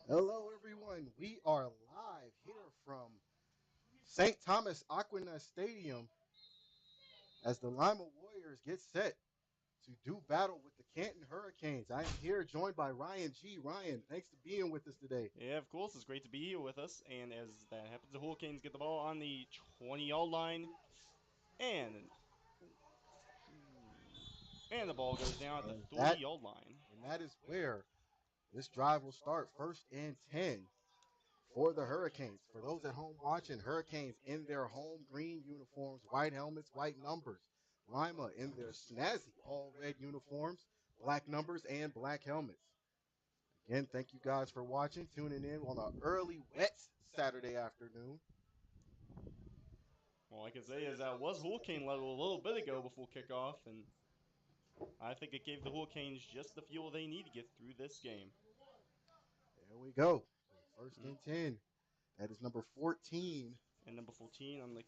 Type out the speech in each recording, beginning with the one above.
Hello, everyone. We are live here from St. Thomas Aquinas Stadium as the Lima Warriors get set to do battle with the Canton Hurricanes. I am here joined by Ryan G. Ryan, thanks for being with us today. Yeah, of course, it's great to be here with us. And as that happens, the Hurricanes get the ball on the 20-yard line, and and the ball goes down at the And that 30-yard line. and that is where this drive will start. First and 10 for the Hurricanes. For those at home watching, Hurricanes in their home green uniforms, white helmets, white numbers. Lima in their snazzy all red uniforms, black numbers, and black helmets. Again, thank you guys for watching, tuning in on an early, wet Saturday afternoon. All I can say is that was Hurricane level a little bit ago before kickoff, and I think it gave the Hurricanes just the fuel they need to get through this game. There we go. First Mm. and 10. That is number 14, And number 14 on the.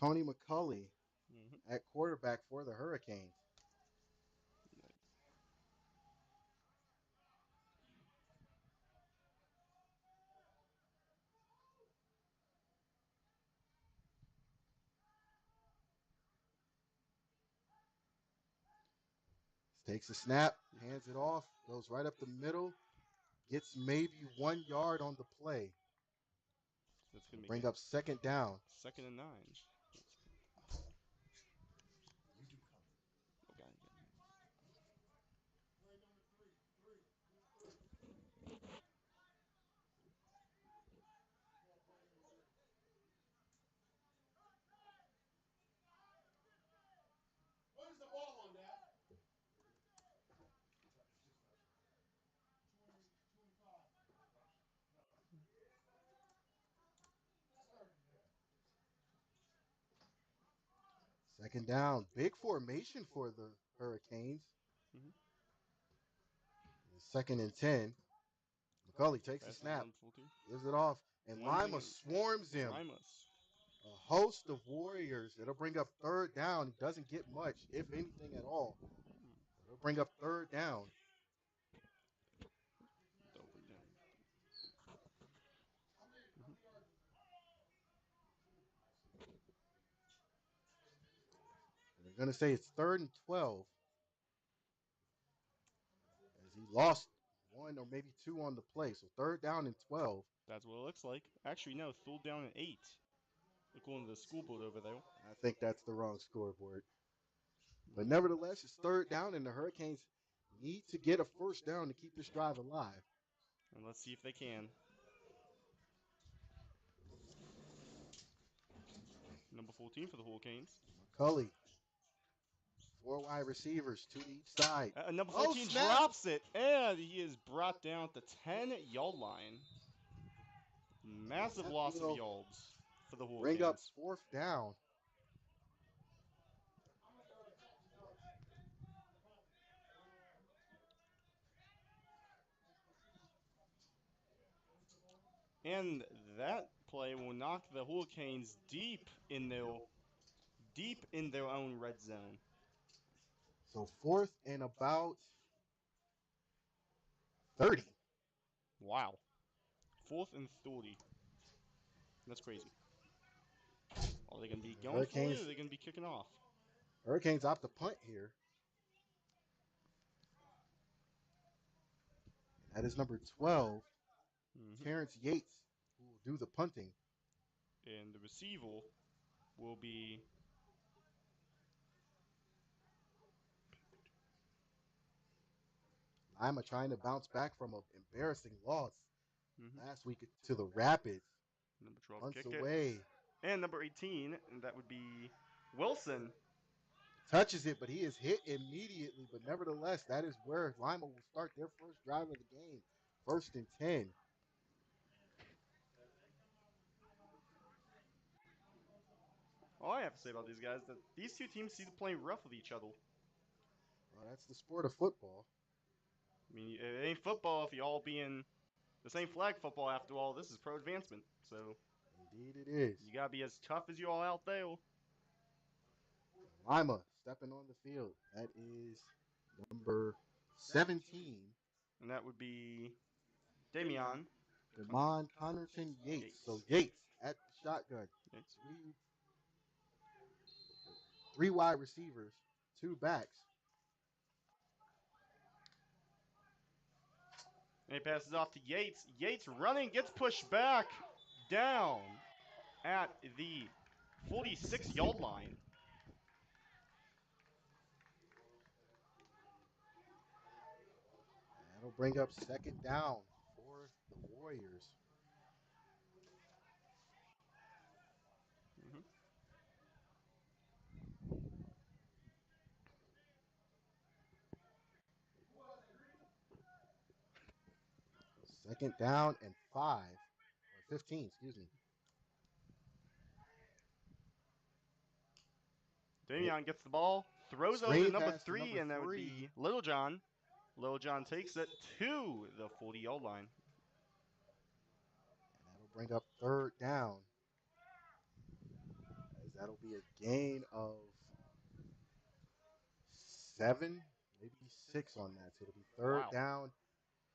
Tony McCulley Mhm. at quarterback for the Hurricanes. Takes a snap, hands it off, goes right up the middle, gets maybe 1 yard on the play. That's It'll gonna make bring it up second down. 2nd and 9. Okay. Second down. Big formation for the Hurricanes. Mhm. Second and 10. McCulley takes the Passes to snap, number 14. gives it off, and Winding Lima it. swarms him. Limas. A host of Warriors. It'll bring up third down. He doesn't get much, if anything at all. It'll bring up third down. Double down. Mhm. And they're going to say it's third and 12 as he lost one or maybe two on the play. So third down and 12. That's what it looks like. Actually, no, third down at 8, according to the scoreboard over there. I think that's the wrong scoreboard. But Mhm. nevertheless, it's third down, and the Hurricanes need to get a first down to keep this drive alive. And let's see if they can. Number 14 for the Hurricanes. McCulley, four wide receivers, two to each side. Number Oh, 14 snap! drops it, and he is brought down at the 10-yard line. Massive That loss of will yards for the bring up Hurricanes. fourth down. And that play will knock the Hurricanes deep in their own red zone. So fourth and about 30. Wow. 4th and 30. That's crazy. Are they going to be going for it, or are Hurricanes they going to be kicking off? Hurricanes opt to punt here. That is number 12, Hmm. Terrence Yates, who will do the punting. And the receiver will be. Lima trying to bounce back from an embarrassing loss Mhm. last week to the Rapids. Number 12 Punts kick it. away. And number 18, and that would be Wilson. Touches it, but he is hit immediately. But nevertheless, that is where Lima will start their first drive of the game. First and 10. All I have to say about these guys is that these two teams seem to play rough with each other. Well, that's the sport of football. I mean, it ain't football if you all being the same flag football after all. This is pro advancement, so Indeed, it is. you gotta be as tough as you all out there. Lima stepping on the field. That is number 17, And that would be Damian Demond Connerton Yates. Yates. So Yates at the shotgun. Yates. Three wide receivers, two backs. And he passes off to Yates. Yates running, gets pushed back, down at the 46-yard line. That'll bring up second down for the Warriors. Mm-hmm. Second down and 15, excuse me. Damian gets the ball, throws over to Screen number pass to 3, number and that would 3. be Littlejohn. Littlejohn takes it to the 40-yard line. And that'll bring up third down. As that'll be a gain of 7, maybe 6 on that. So it'll be third Wow. down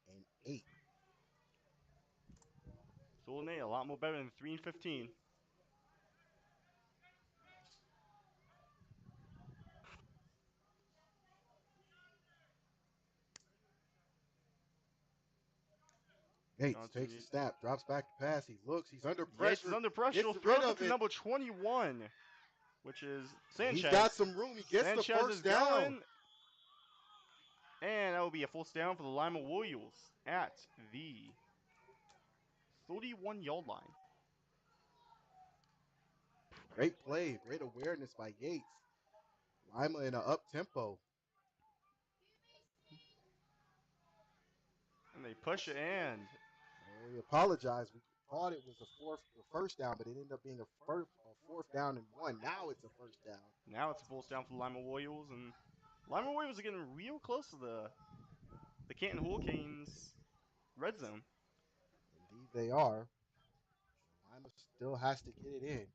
and 8. Soulnay, a lot more better than 3 and 15. Yates Canton takes the Yates. snap, drops back to pass. He looks, he's under Yates is pressure, under pressure. gets He'll rid throw it of to it. number 21, which is Sanchez. He's got some room. He gets the Sanchez first is down. going. And that will be a first down for the Lima Warriors at the 31-yard line. Great play, great awareness by Yates. Lima in an up tempo. And they push it, and We apologize. We thought it was a first down, but it ended up being a fourth down and 1. Now it's a first down. now it's a first down for the Lima Warriors, and Lima Warriors are getting real close to the Canton Hurricanes red zone. Indeed, they are. Lima still has to get it in.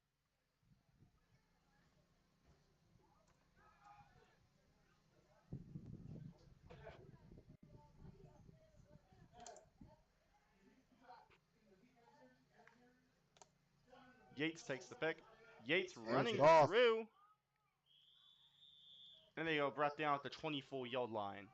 Yates takes the pick. Yates Hands running it off. through. And they go brought down at the 24-yard line.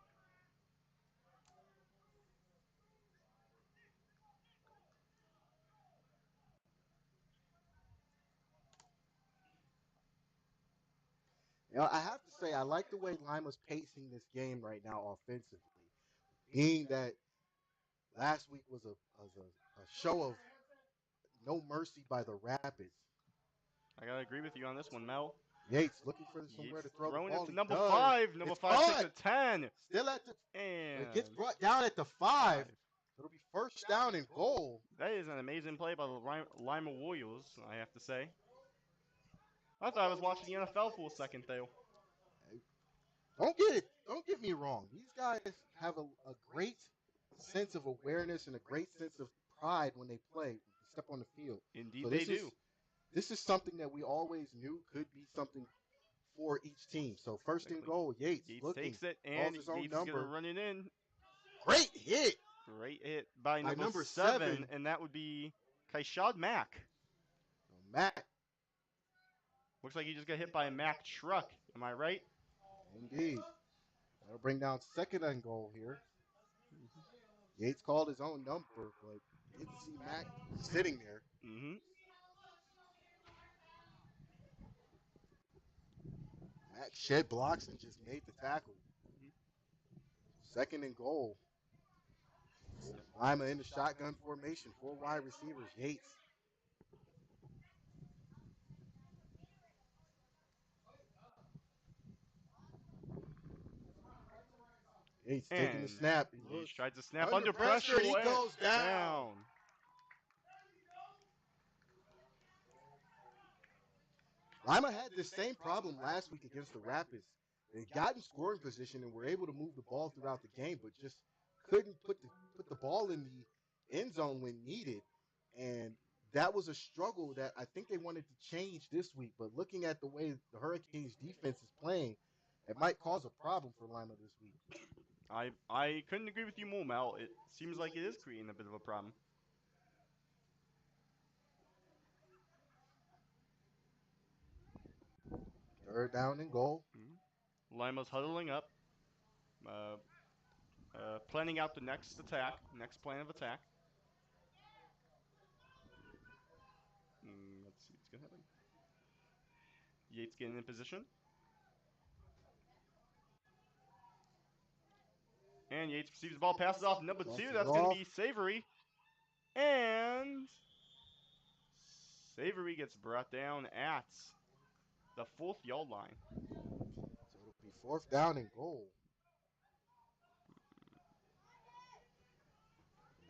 You know, I have to say, I like the way Lima's pacing this game right now offensively. Being that last week was a show of no mercy by the Rapids. I gotta agree with you on this one, Mel. Yates looking for somewhere Yates to throw the throwing ball. it to He number does. 5. Number It's 5 takes caught. a 10. Still at the. And It gets brought down at the 5. It'll be first down and goal. That is an amazing play by the Lima Warriors, I have to say. I thought I was watching the NFL for a second there. Don't get me wrong. These guys have a great sense of awareness and a great sense of pride when they play, step on the field. Indeed, So they do. This is something that we always knew could be something for each team. So first and goal, Yates looking, takes it, calls and his own Yates is going to number. run it in. Great hit. Great hit by number 7. 7, and that would be Kaishad Mack. Mack. Looks like he just got hit by a Mack truck. Am I right? Indeed. That'll bring down second and goal here. Yates called his own number, but didn't see Mack sitting there. Mm-hmm. Mack shed blocks and just made the tackle. Second and goal. Lima in the shotgun formation. 4 wide receivers. Yates. Yates taking the snap. He Yates tries to snap under pressure. He goes down. Lima had this same problem last week against the Rapids. They got in scoring position and were able to move the ball throughout the game, but just couldn't put the ball in the end zone when needed. And that was a struggle that I think they wanted to change this week. But looking at the way the Hurricanes defense is playing, it might cause a problem for Lima this week. I couldn't agree with you more, Mel. It seems like it is creating a bit of a problem. Third down and goal. Lima's huddling up, uh, planning out the next attack, next plan of attack. Let's see what's gonna happen. Yates getting in position, and Yates receives the ball, passes off number Dumps 2. it That's gonna off. be Savory, and Savory gets brought down at the 4th-yard line. So it'll be fourth down and goal.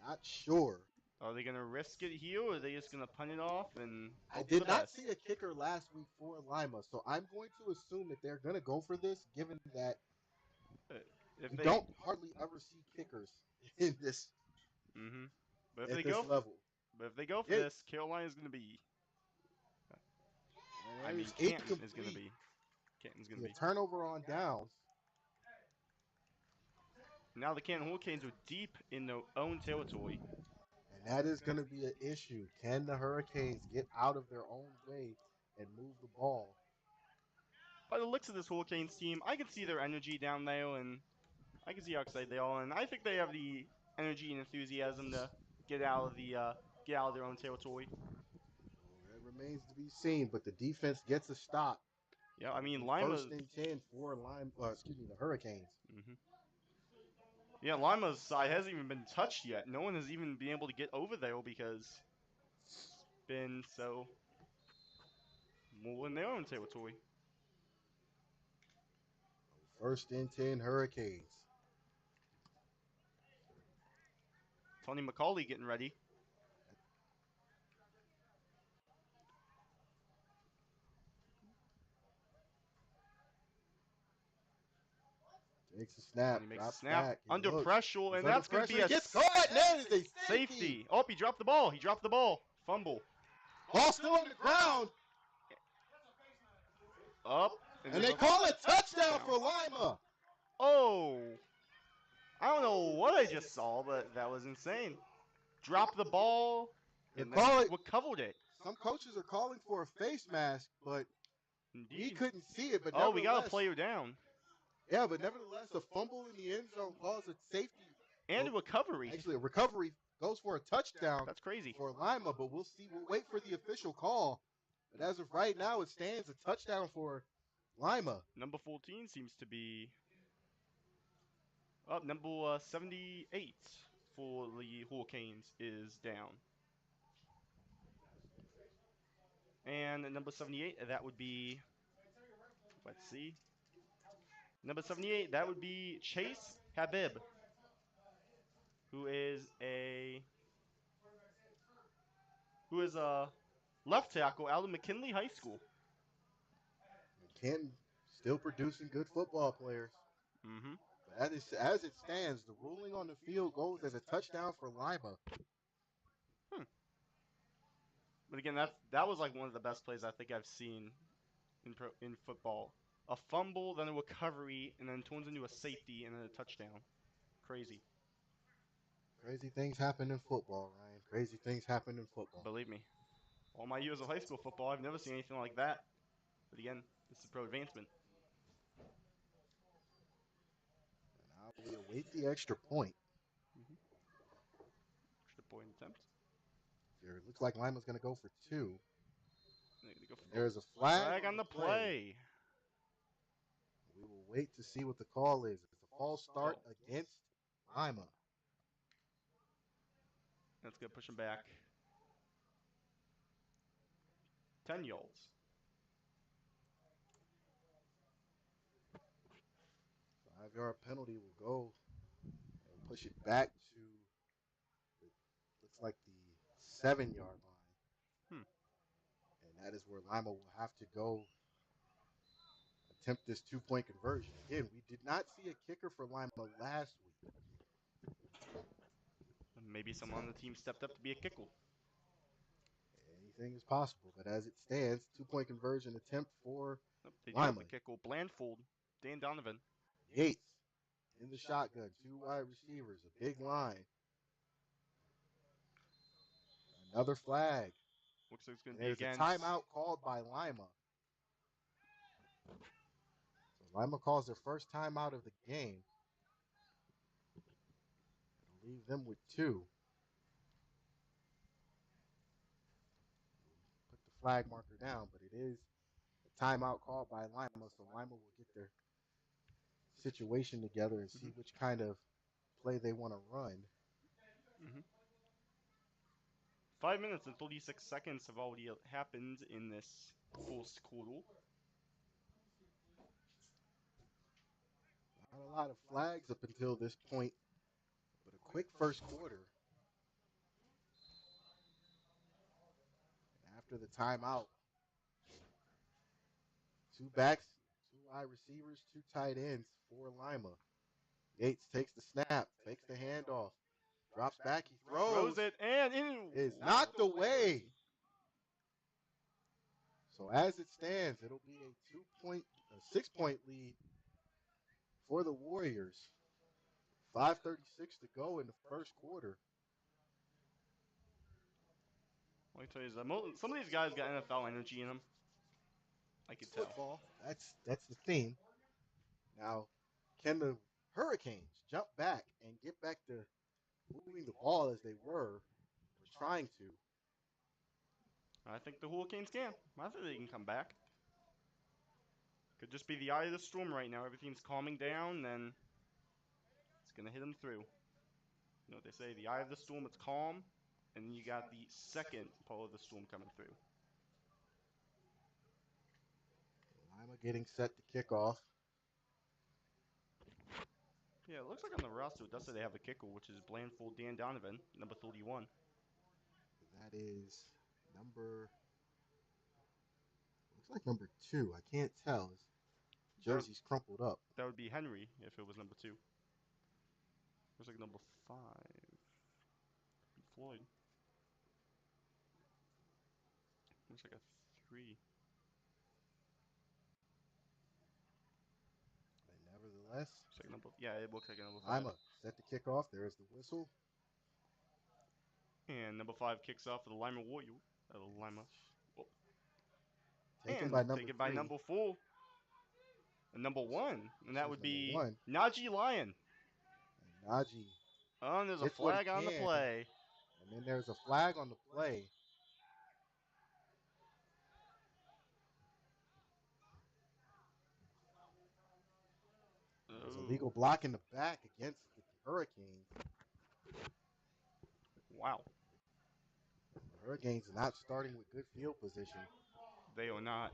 Not sure. Are they gonna risk it here, or are they just gonna punt it off and I hope for did the not best? see a kicker last week for Lima, so I'm going to assume that they're going to go for this, given that If we they, don't hardly ever see kickers in this but if at they this go, level. but if they go for this, Yates. Carolina's gonna be. And I that mean, is Canton is gonna incomplete. be. Canton's gonna The be. turnover on downs. Now the Canton Hurricanes are deep in their own territory. And that is going to be an issue. Can the Hurricanes get out of their own way and move the ball? By the looks of this Hurricanes team, I can see their energy down there, and I can see how excited they are, and I think they have the energy and enthusiasm to get out of their own territory. Well, that remains to be seen, but the defense gets a stop. Yeah, I mean Be Lima. first and 10 for the Hurricanes. Yeah, Lima's side hasn't even been touched yet. No one has even been able to get over there because it's been so more in their own territory. First and 10 Hurricanes. Tony McCauley getting ready. Takes a snap, Tony makes a drops snap back, and under looks. pressure, He's and under that's going to pressure. be He a gets caught. That is a safety. Oh, he dropped the ball. He dropped the ball. Fumble. Ball still on the ground. Up. And they call a touchdown for Lima. Oh. I don't know what I just saw, but that was insane. Dropped the ball and then recovered it. Some coaches are calling for a face mask, but we Indeed. couldn't see it. But Oh, we got a nevertheless, player down. yeah, but nevertheless, a fumble in the end zone calls a safety. And a recovery. Actually, a recovery goes for a touchdown. That's crazy. For Lima, but we'll see. We'll wait for the official call. But as of right now, it stands a touchdown for Lima. Number 14 seems to be up. Number 78 for the Hurricanes is down. And number 78, that would be, let's see. Number 78, that would be Chase Habib, who is a left tackle out of McKinley High School. Canton still producing good football players. But as it stands, the ruling on the field goes as a touchdown for Lima. But again, that was like one of the best plays I think I've seen in football. A fumble, then a recovery, and then turns into a safety, and then a touchdown. Crazy. Crazy things happen in football, Ryan. Crazy things happen in football. Believe me. All my years of high school football, I've never seen anything like that. But again, this is pro advancement. And now we await the extra point. Extra point attempt. It looks like Lima's going to go for 2. There's a flag on the play. We will wait to see what the call is. It's a false start against Lima. That's going to push him back 10 yards. 5-yard penalty will go and push it back to, it looks like the 7-yard line. And that is where Lima will have to go attempt this 2-point conversion. Again, we did not see a kicker for Lima last week. Maybe someone on the team stepped up to be a kicker. Anything is possible, but as it stands, 2-point conversion attempt for They do Lima. have the kicker. Blandfold, Dan Donovan. Yates in the shotgun, 2 wide receivers, a big line. Another flag. Looks like it's going And to be there's a against. timeout called by Lima. So Lima calls their first timeout of the game. It'll leave them with 2. Put the flag marker down, but it is a timeout called by Lima, so Lima will get their situation together and see Mm-hmm. which kind of play they want to run. Mm-hmm. 5 minutes and 36 seconds have already happened in this first quarter. Not a lot of flags up until this point, but a quick first quarter. And after the timeout, 2 backs, 2 wide receivers, 2 tight ends for Lima. Yates takes the snap, fakes the handoff, drops back, he Throws throws. it and in. Is Not not the way. So as it stands, it'll be a 6-point lead for the Warriors. 5:36 to go in the first quarter. Let me tell you, some of these guys got NFL energy in them. I could It's tell. football. That's the theme. Now, can the Hurricanes jump back and get back to moving the ball as they were or trying to? I think the Hurricanes can. I think they can come back. Could just be the eye of the storm right now. Everything's calming down, then it's gonna hit them through. You know what they say? The eye of the storm, it's calm, and then you got the second part of the storm coming through. Lima getting set to kick off. Yeah, it looks like on the roster it does say they have a kicker, which is Blandful Dan Donovan, number 31. That is number, looks like number 2. I can't tell. His That, jersey's crumpled up. that would be Henry if it was number 2. Looks like number 5. Be Floyd. Looks like a 3. But nevertheless, Looks like number. Yeah, it looks like a number 5. Lima set to kick off. There is the whistle. And number 5 kicks off for the Lima Warrior. Lima. Oh. Taken by And number taken by 3. number 4. And number 1. And This that was would number be 1. Najee Lyon. And Najee Oh, and there's a gets what he flag on the can. play. And then there's a flag on the play. There's a legal Oh, block in the back against the Hurricanes. wow. The Hurricanes are not starting with good field position. They are not.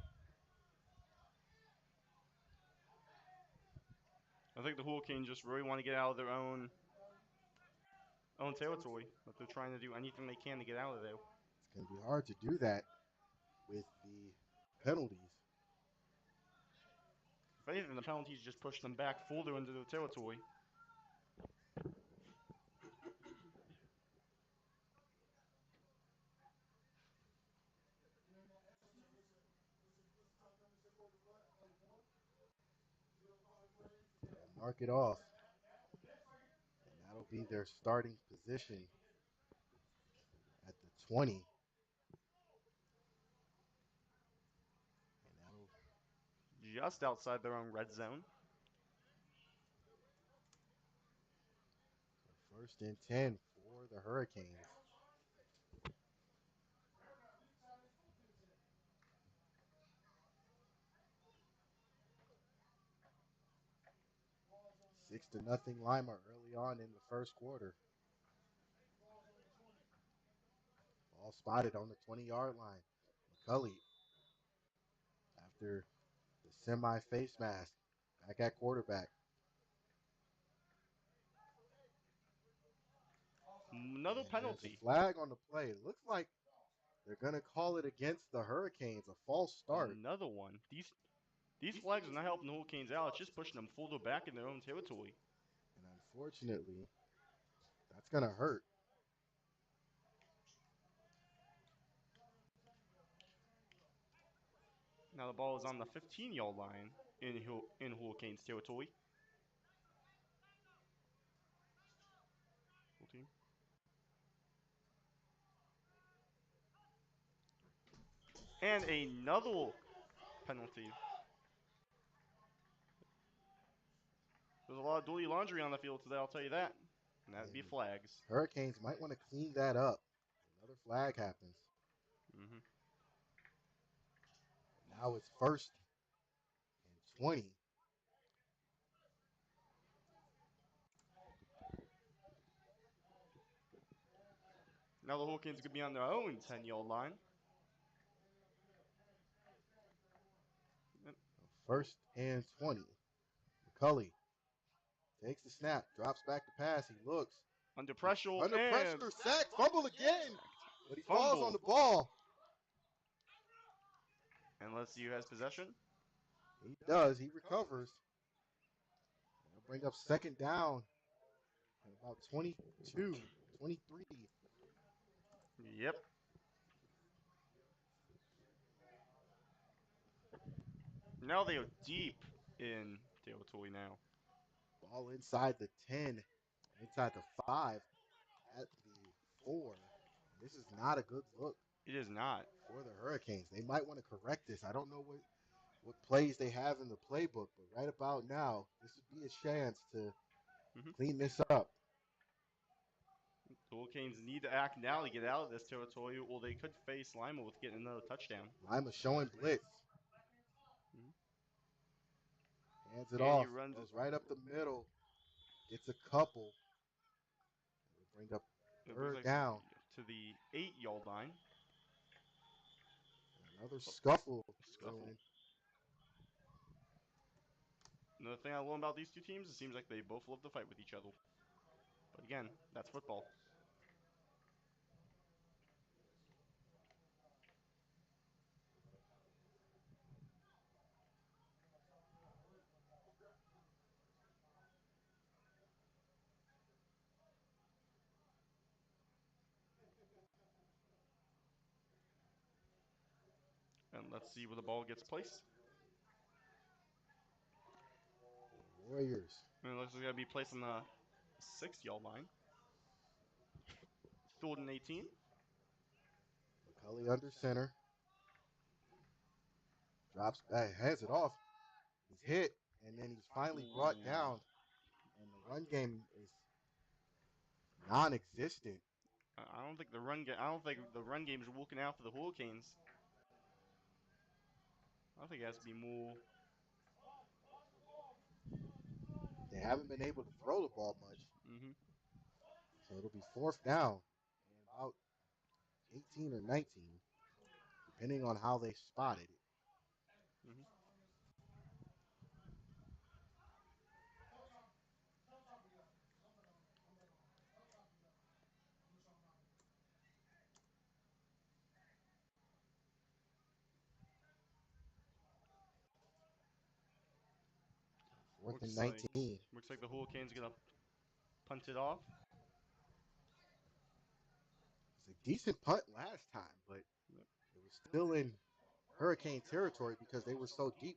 I think the Hurricanes just really want to get out of their own territory. But they're trying to do anything they can to get out of there. It's going to be hard to do that with the penalties. If anything, the penalties just push them back further into their territory. They'll mark it off. And that'll be their starting position at the 20. And that'll Just outside their own red zone. first and 10 for the Hurricanes. Six to nothing Lima early on in the first quarter. Ball spotted on the 20-yard line. McCulley, after the semi-face mask, back at quarterback. Another And there's a penalty. flag on the play. It looks like they're going to call it against the Hurricanes, a false start. Another one. These flags are not helping the Hurricanes out. It's just pushing them further back in their own territory. And unfortunately, that's going to hurt. Now the ball is on the 15-yard line in Hurricanes territory. And another penalty. There's a lot of dirty laundry on the field today, I'll tell you that. And that'd be And flags. Hurricanes might want to clean that up. Another flag happens. Mm-hmm. Now it's 1st and 20. Now the Hurricanes could be on their own 10-yard line. 1st and 20. McCulley takes the snap, drops back to pass. He looks. Under pressure Under and pressure, sack, fumble again. But he falls on fumble. the ball. And let's see who has possession. He does. He recovers. That'll bring up 2nd down at about 22, 23. Yep. Now they are deep in territory now. Ball inside the 10, inside the 5, at the 4. This is not a good look It is not. for the Hurricanes. They might want to correct this. I don't know what plays they have in the playbook, but right about now, this would be a chance to Mm-hmm. clean this up. The Hurricanes need to act now to get out of this territory, or they could face Lima with getting another touchdown. Lima showing blitz. Mm-hmm. Hands it And he off. runs. Goes right up the middle. Gets a couple. It'll bring up It brings 3rd us down. to the 8-yard line. Another scuffle. Scuffle. Another thing I learned about these two teams, it seems like they both love to fight with each other. But again, that's football. And let's see where the ball gets placed. Warriors. And it looks like it's going to be placed on the 6-yard line. 3rd and 18. McCulley under center. Drops back, hands it off. He's hit, and then he's finally brought down. And the run game is non-existent. I don't think the run game is working out for the Hurricanes. I think it has to be more. They haven't been able to throw the ball much. Mm-hmm. So it'll be 4th down and about 18 or 19, depending on how they spotted it. Mm-hmm. Fourth and 19. Looks like the Hurricanes are going to punt it off. It's a decent punt last time, but it was still in Hurricane territory because they were so deep,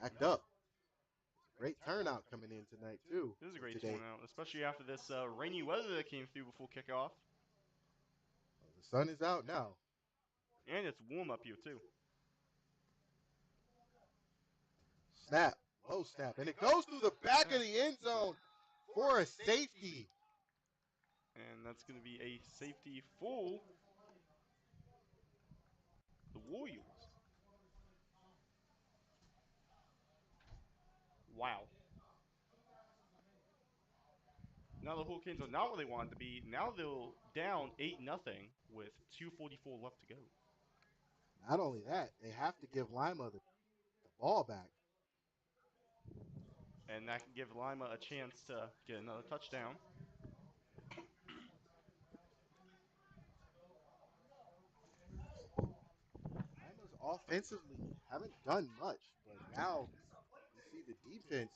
packed up. It's a great turnout coming in tonight, too. This is a great Today. turnout, especially after this rainy weather that came through before kickoff. Well, the sun is out now. And it's warm up here, too. Snap, low snap, and it goes through the back of the end zone for a safety. And that's going to be a safety for the Warriors. Wow. Now the Hurricanes are not where they wanted to be. Now they're down 8-0 with 2:44 left to go. Not only that, they have to give Lima the ball back. And that can give Lima a chance to get another touchdown. Lima's offensively haven't done much, but now you see the defense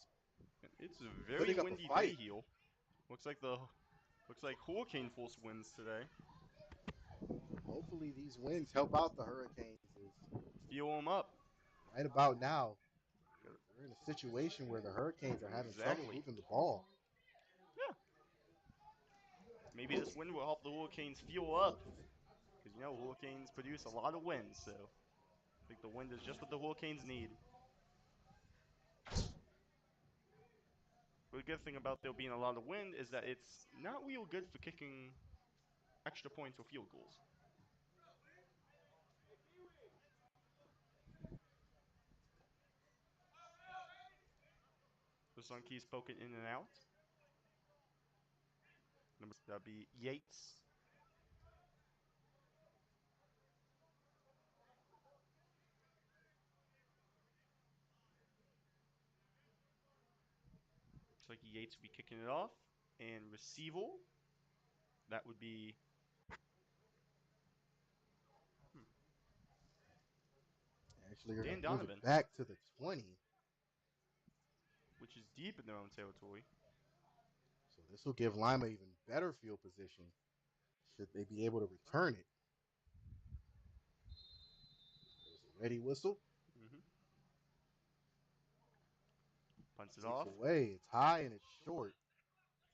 It's a very putting up a windy day fight. here. Looks like Hurricane Force wins today. Hopefully these wins help out the Hurricanes. Fuel them up. Right about now, we're in a situation where the Hurricanes are having trouble Exactly. moving the ball. Yeah. Maybe this win will help the Hurricanes fuel up. Because, Hurricanes produce a lot of wins, so. I think the wind is just what the Hurricanes need. But the good thing about there being a lot of wind is that it's not real good for kicking extra points or field goals. The Sun keeps poking in and out. That'd be Yates. Looks like Yates would be kicking it off. And receival, that would be Actually, you're going Dan to move it Donovan, back to the 20. which is deep in their own territory. So this will give Lima even better field position should they be able to return it. There's a ready whistle. Mm-hmm. Punts it Takes off. away. It's high and it's short.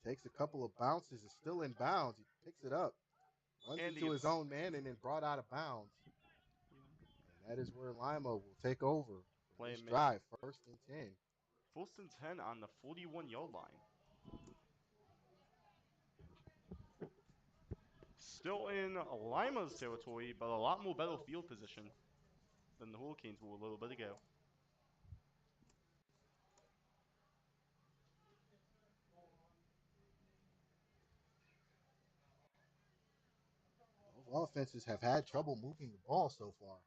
Takes a couple of bounces. It's still in bounds. He picks it up, runs And he into his gets. own man, and then brought out of bounds. And that is where Lima will take over for Play this make drive, 1st and 10. first and 10 on the 41-yard line. Still in Lima's territory, but a lot more better field position than the Hurricanes were a little bit ago. Both offenses have had trouble moving the ball so far.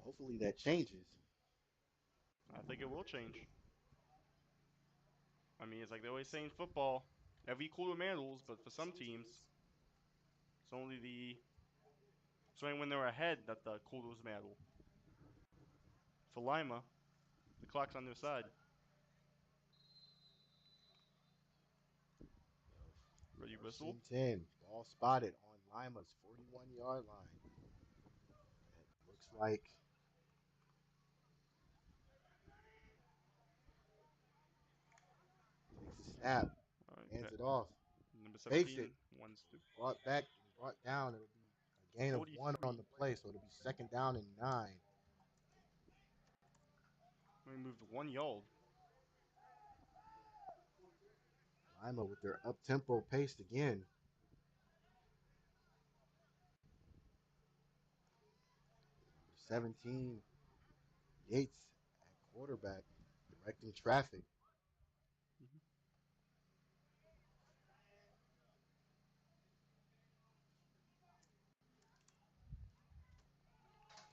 Hopefully that changes. I think it will change. I mean, it's like they always say in football, every quarter matters, but for some teams, it's only when they're ahead that the quarters matter. For Lima, the clock's on their side. Ready First whistle. and 10. Ball spotted on Lima's 41-yard line. It looks like takes a snap, All right, hands it off, number fakes it, 17 wants to. brought back, brought down. It'll be a gain of 1 on 43. the play, so it'll be 2nd down and 9. We moved 1 yard. Lima with their up-tempo pace again. 17, Yates at quarterback, directing traffic. Mm-hmm.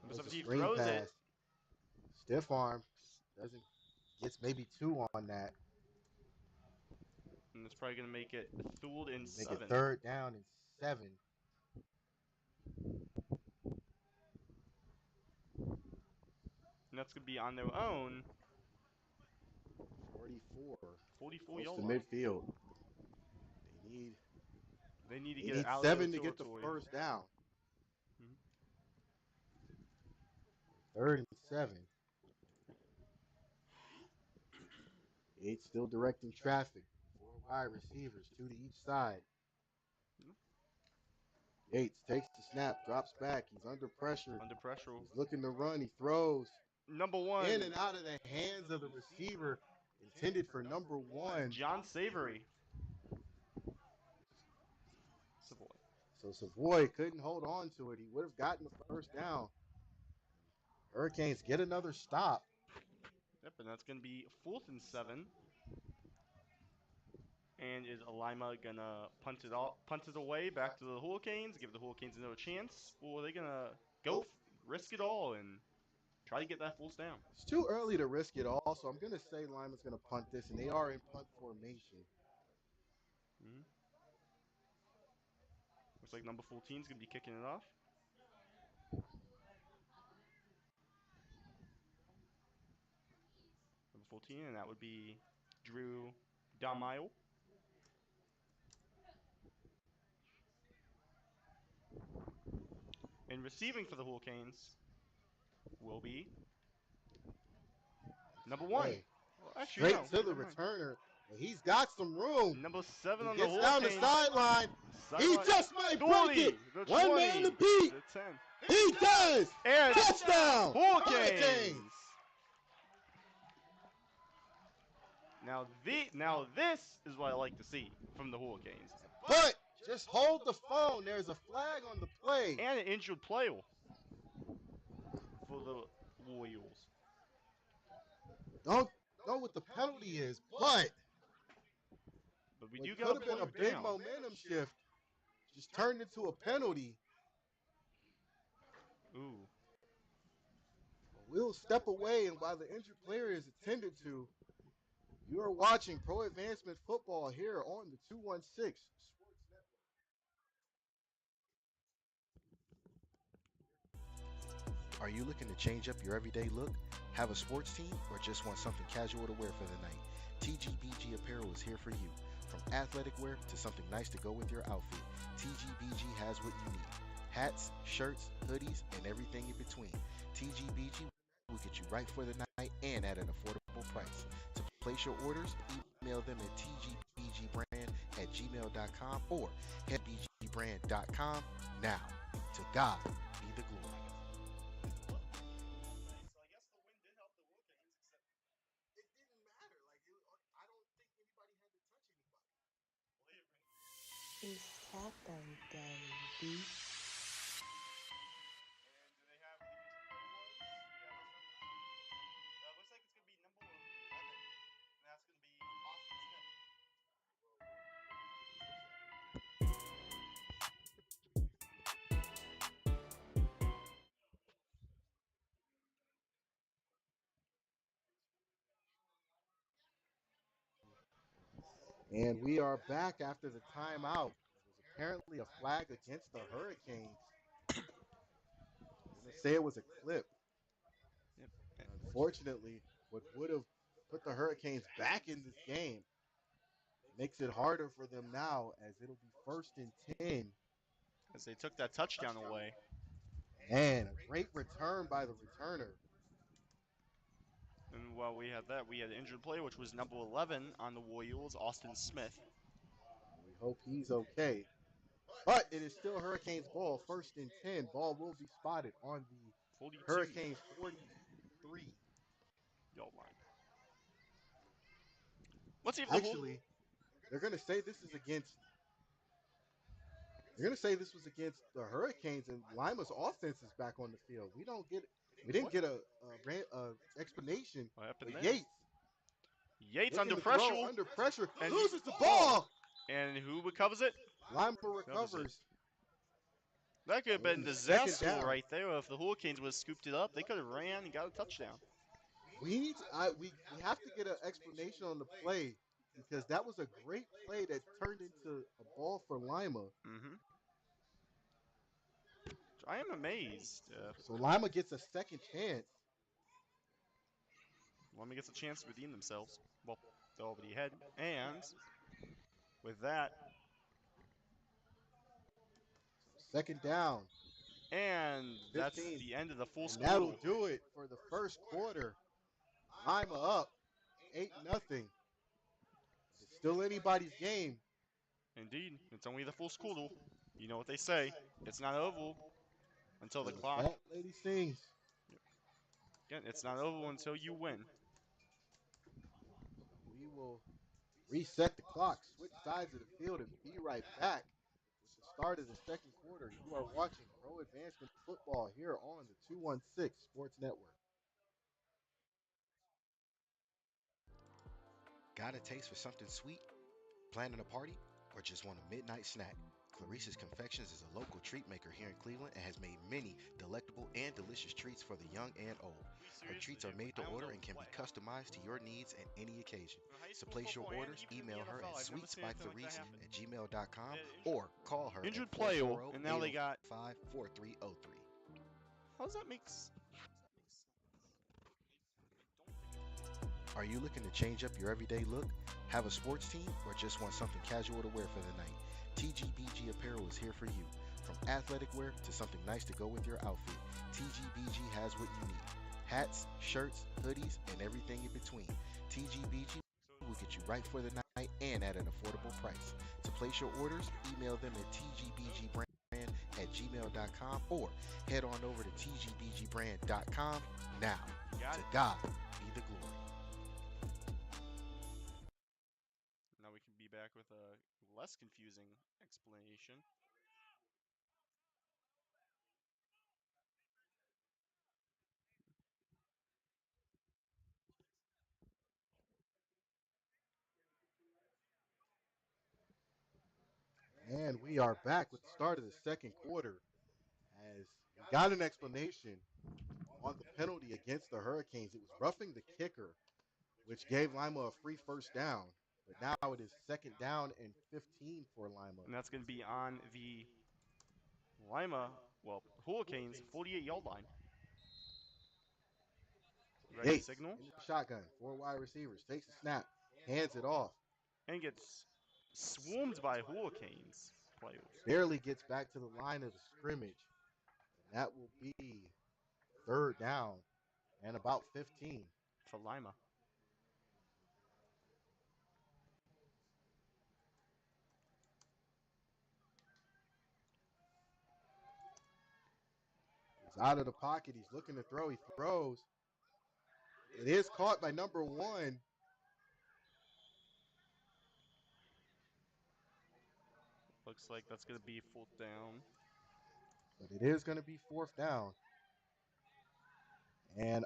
Number Throws a 17 screen throws it, pass. Stiff arm. Doesn't Gets maybe 2 on that. and it's probably going to make it 3rd and Make it 7. 3rd down and 7. And that's going to be on their own 44. 44 Close yard to line. midfield. They need They need to they get it need out of their 7 to get the territory. first down. Mm-hmm. 3rd and 7. Yates still directing traffic. 4 wide receivers, 2 to each side. Yates takes the snap, drops back. He's under pressure. Under pressure. He's looking to run. He throws Number in 1, and out of the hands of the receiver intended for number 1. John Savory. Savoy. So Savoy couldn't hold on to it. He would have gotten the first down. Hurricanes get another stop. Yep, and that's going to be 4th and 7. And is Lima gonna punt it away back to the Hurricanes, give the Hurricanes another chance, or are they gonna risk it all and try to get that first down? It's too early to risk it all, so I'm going to say Lima's going to punt this, and they are in punt formation. Mm-hmm. Looks like number 14 is gonna be kicking it off. Number 14, and that would be Drew Damile. And receiving for the Hurricanes will be number 1. Hey, Well, actually, straight no, to the never mind. returner. He's got some room. Number 7 He on the gets down the Hurricanes. sideline. He Sideline. just might break 40, it. the One man 20, to beat. the 10. He does. And Touchdown. Hurricanes. Hurricanes. Now this is what I like to see from the Hurricanes. But just hold the phone. There's a flag on the play. And an injured player for the Warriors. Don't know what the penalty is, but we what do could got have been a big momentum shift just turned into a penalty. Ooh. We'll step away, and while the injured player is attended to, you are watching Pro Advancement Football here on the 216 Sports Network. Are you looking to change up your everyday look? Have a sports team or just want something casual to wear for the night? TGBG Apparel is here for you. From athletic wear to something nice to go with your outfit, TGBG has what you need. Hats, shirts, hoodies, and everything in between. TGBG will get you right for the night and at an affordable price. To place your orders, email them at tgbgbrand@gmail.com or head bgbrand.com now. To God be the glory. It's Saturday, baby. And we are back after the timeout. It was apparently a flag against the Hurricanes. They say it was a clip. Yep. Unfortunately, what would have put the Hurricanes back in this game makes it harder for them now, as it'll be 1st and 10. As they took that touchdown away. And a great return by the returner. And while we had that, we had an injured player, which was number 11 on the Warriors, Austin Smith. We hope he's okay. But it is still Hurricanes ball, 1st and 10. Ball will be spotted on the 42. Hurricanes 43. Yard line. Let's see if Actually, they're going to say this is against. They're going to say this was against the Hurricanes, and Lima's offense is back on the field. We didn't get a explanation. What happened But there? Yates under pressure. Under pressure. And loses the ball. And who recovers it? Lima recovers. That could have been It'll be second disaster down. right there. If the Hurricanes would have scooped it up, they could have ran and got a touchdown. We have to get an explanation on the play, because that was a great play that turned into a ball for Lima. Mm-hmm. I am amazed. So Lima gets a second chance. Lima gets a chance to redeem themselves. Well, they're already ahead. And with that, second down. And 15. that's the end of the full score. That'll do it for the first quarter. Lima up 8-0. It's still anybody's game. Indeed. It's only the full score. You know what they say. It's not over until the clock. Fat lady sings. Again, it's not over until you win. We will reset the clock, switch sides of the field, and be right back with the start of the second quarter. You are watching Pro Advancement Football here on the 216 Sports Network. Got a taste for something sweet? Planning a party? Or just want a midnight snack? Clarissa's Confections is a local treat maker here in Cleveland and has made many delectable and delicious treats for the young and old. Her treats are made to order and can be customized to your needs and any occasion. So place your orders, email her at sweetspyclarice@gmail.com or call her Injured at player, and now they got 54303. How does that make Are you looking to change up your everyday look? Have a sports team or just want something casual to wear for the night? TGBG Apparel is here for you. From athletic wear to something nice to go with your outfit, TGBG has what you need. Hats, shirts, hoodies, and everything in between. TGBG will get you right for the night and at an affordable price. To place your orders, email them at tgbgbrand@gmail.com or head on over to tgbgbrand.com now. Got To it. God be the glory. Now we can be back with a less confusing explanation. And we are back with the start of the second quarter as we got an explanation on the penalty against the Hurricanes. It was roughing the kicker, which gave Lima a free first down. But now it is second down and 15 for Lima. And that's going to be on the Lima, well, Hurricanes 48-yard line. Ready Yates signal. in the shotgun, four wide receivers, takes the snap, hands it off, And gets swarmed by Hurricanes players. barely gets back to the line of the scrimmage. And that will be third down and about 15. For Lima. He's out of the pocket. He's looking to throw. He throws. It is caught by number 1. Looks like that's going to be fourth down. But it is going to be fourth down. And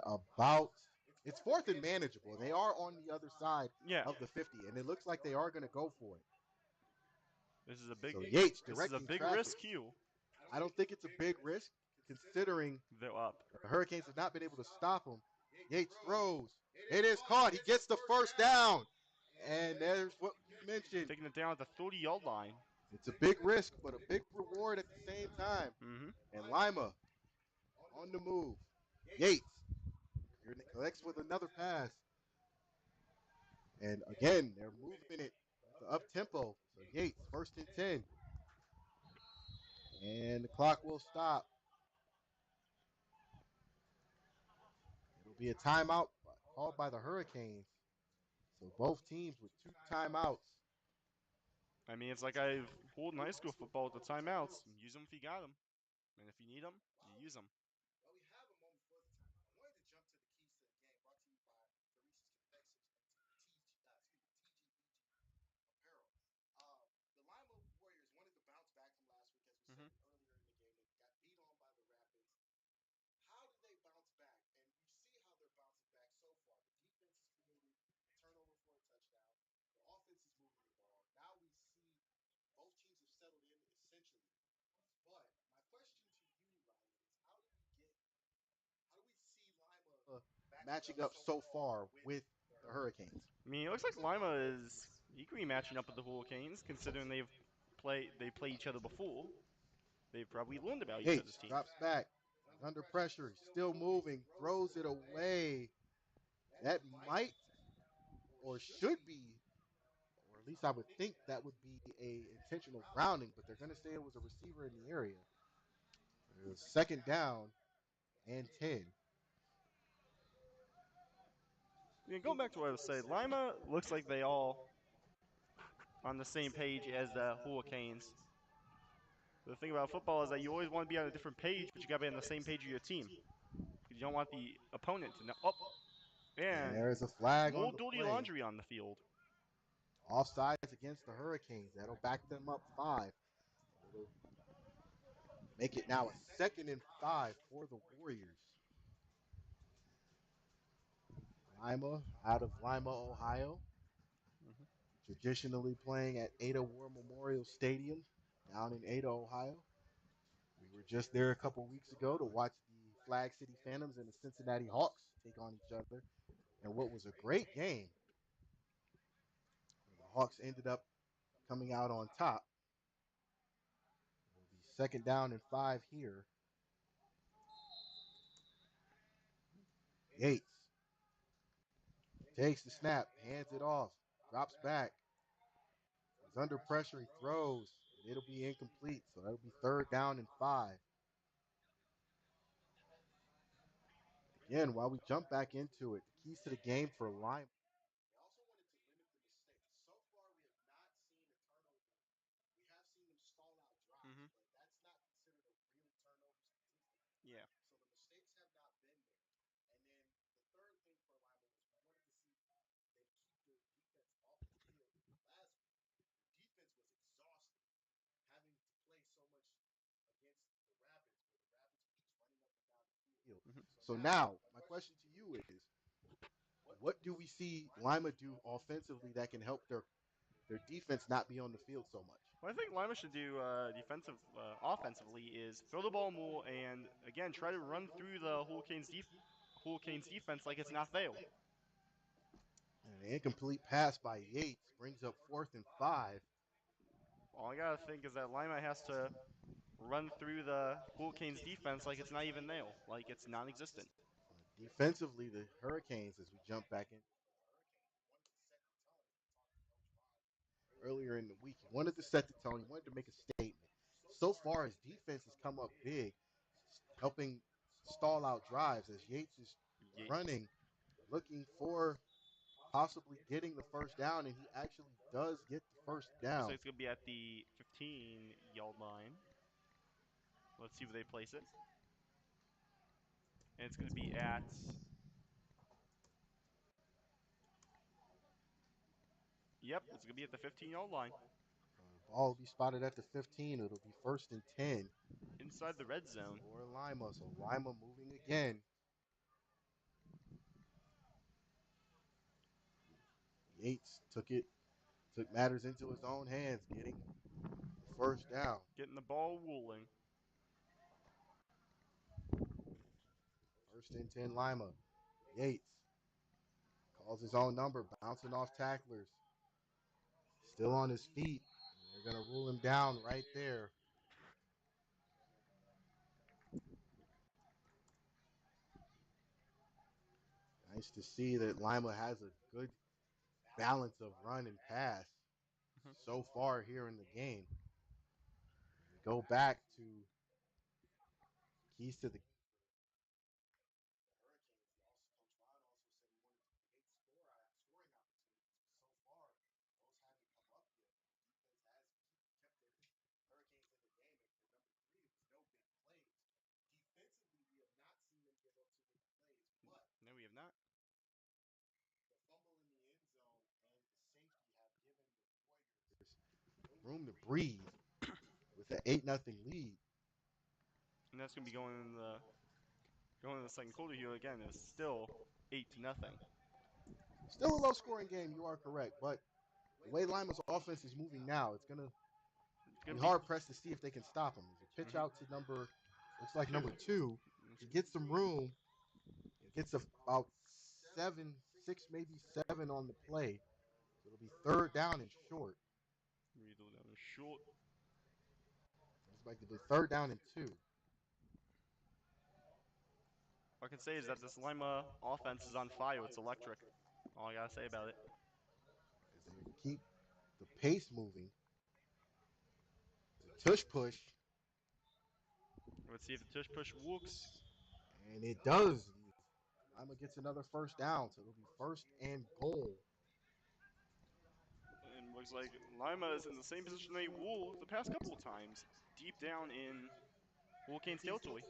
it's fourth and manageable. They are on the other side of the 50, and it looks like they are going to go for it. This is a big, so Yates this is a directing big traffic. risk, Hugh. I don't think it's a big risk considering they're up. The Hurricanes have not been able to stop him. Yates throws. It is caught. He gets the first down. And there's what you mentioned. Taking it down at the 30-yard line. It's a big risk, but a big reward at the same time. Mm-hmm. And Lima on the move. Yates collects with another pass. And again, they're moving it up tempo. So Yates, first and 10. And the clock will stop. It'll be a timeout called by the Hurricanes. So both teams with 2 timeouts. I mean, it's like I've pulled in high school football with the timeouts. Use them if you got them. And if you need them, you use them. Matching up so far with the Hurricanes. I mean, it looks like Lima is equally matching up with the Hurricanes, considering they play each other before. They've probably learned about each other's Yates teams. drops back. He's under pressure. He's still moving. Throws it away. That might or should be, or at least I would think that would be a intentional grounding, but they're going to say it was a receiver in the area. It was second down and 10. Yeah, going back to what I was saying, Lima looks like they all on the same page as the Hurricanes. The thing about football is that you always want to be on a different page, but you got to be on the same page of your team. You don't want the opponent to know. Oh, And and there is a flag more on the dirty play. laundry on the field. Offsides against the Hurricanes. That'll back them up 5. It'll make it now a second and 5 for the Warriors. Lima out of Lima, Ohio. Traditionally playing at Ada War Memorial Stadium down in Ada, Ohio. We were just there a couple weeks ago to watch the Flag City Phantoms and the Cincinnati Hawks take on each other. And what was a great game. The Hawks ended up coming out on top. It'll be second down and 5 here. Yates takes the snap, hands it off, drops back. He's under pressure, he throws. It'll be incomplete, so that'll be third down and 5. Again, while we jump back into it, the keys to the game for Lima. field. Mhm. So now, my question to you is, what do we see Lima do offensively that can help their defense not be on the field so much? What I think Lima should do offensively is throw the ball more and again try to run through the Hurricanes defense like it's not there. An incomplete pass by Yates brings up 4th and 5. All I gotta think is that Lima has to run through the Hurricanes defense like it's not even there, like it's non-existent. Defensively, the Hurricanes, as we jump back in earlier in the week, he wanted to set the tone. He wanted to make a statement. So far, his defense has come up big, helping stall out drives as Yates is Ye- running, looking for possibly getting the first down, and he actually does get the first Looks like down. it's gonna be at the 15-yard line. Let's see where they place it. And it's gonna be at. Yep, it's gonna be at the 15-yard line. Ball will be spotted at the 15. It'll be 1st and 10 Inside the red zone. for Lima. So Lima moving again. Yates took matters into his own hands, getting the first down. Getting the ball rolling. 1st and 10 Lima. Yates calls his own number, bouncing off tacklers. Still on his feet. They're going to rule him down right there. Nice to see that Lima has a good balance of run and pass Mhm. so far here in the game. We go back to keys to the No, we have not. room to breathe with an 8-0 lead. And that's gonna be going in the second quarter here again. It's still 8-0. Still a low scoring game, you are correct, but the way Lima's offense is moving now, it's going to It's be gonna be hard pressed to see if they can stop him. As a pitch out to looks like two. number 2. He gets some room. He gets about 6, maybe 7 on the play. So it'll be 3rd down and short. Read down short. It's like to be 3rd down and 2. All I can say is that this Lima offense is on fire. It's electric. All I gotta say about it. As they keep the pace moving. The tush push, Let's see if the tush push works. and it does. Lima gets another first down, so it'll be 1st and goal. And looks like Lima is in the same position they were the past couple of times, deep down in Hurricanes territory.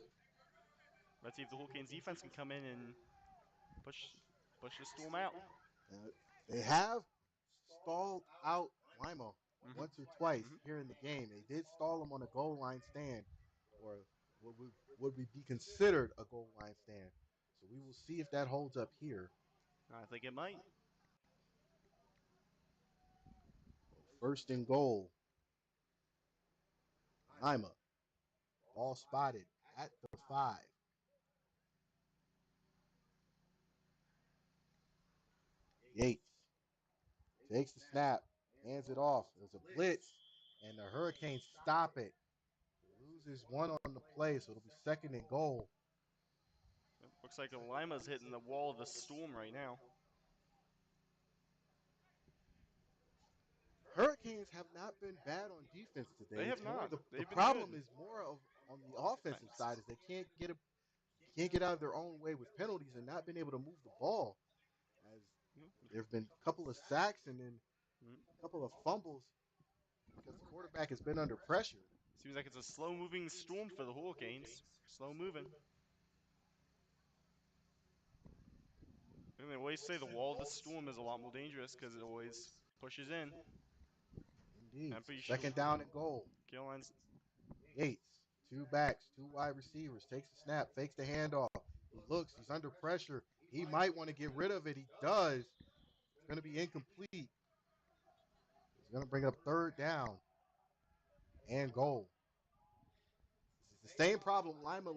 Let's see if the Hurricanes defense can come in and push push the Storm out. Uh, they have stalled out Lima Mm-hmm. once or twice Mm-hmm. here in the game. They did stall him on a goal line stand, or what would be considered a goal line stand. So we will see if that holds up here. I think it might. 1st and goal, Lima. Ball spotted at the 5. Yates takes the snap, hands it off. There's a blitz, and the Hurricanes stop it. Loses one on the play, so it'll be 2nd and goal. It looks like Lima's hitting the wall of the Storm right now. Hurricanes have not been bad on defense today. They have It's more not. the They've been problem good. is more of on the offensive Offense. side is they can't get out of their own way with penalties and not been able to move the ball. As there have been a couple of sacks and then Mm-hmm. a couple of fumbles because the quarterback has been under pressure. Seems like it's a slow-moving Storm for the Hurricanes. Slow moving. And they always say the wall of the Storm is a lot more dangerous because it always pushes in. Indeed. I'm pretty sure Second down and goal. Caroline's. Yates, 2 backs, 2 wide receivers, takes the snap, fakes the handoff, He looks, he's under pressure. He might want to get rid of it. He does. It's going to be incomplete. He's going to bring up third down and goal. This is the same problem Lima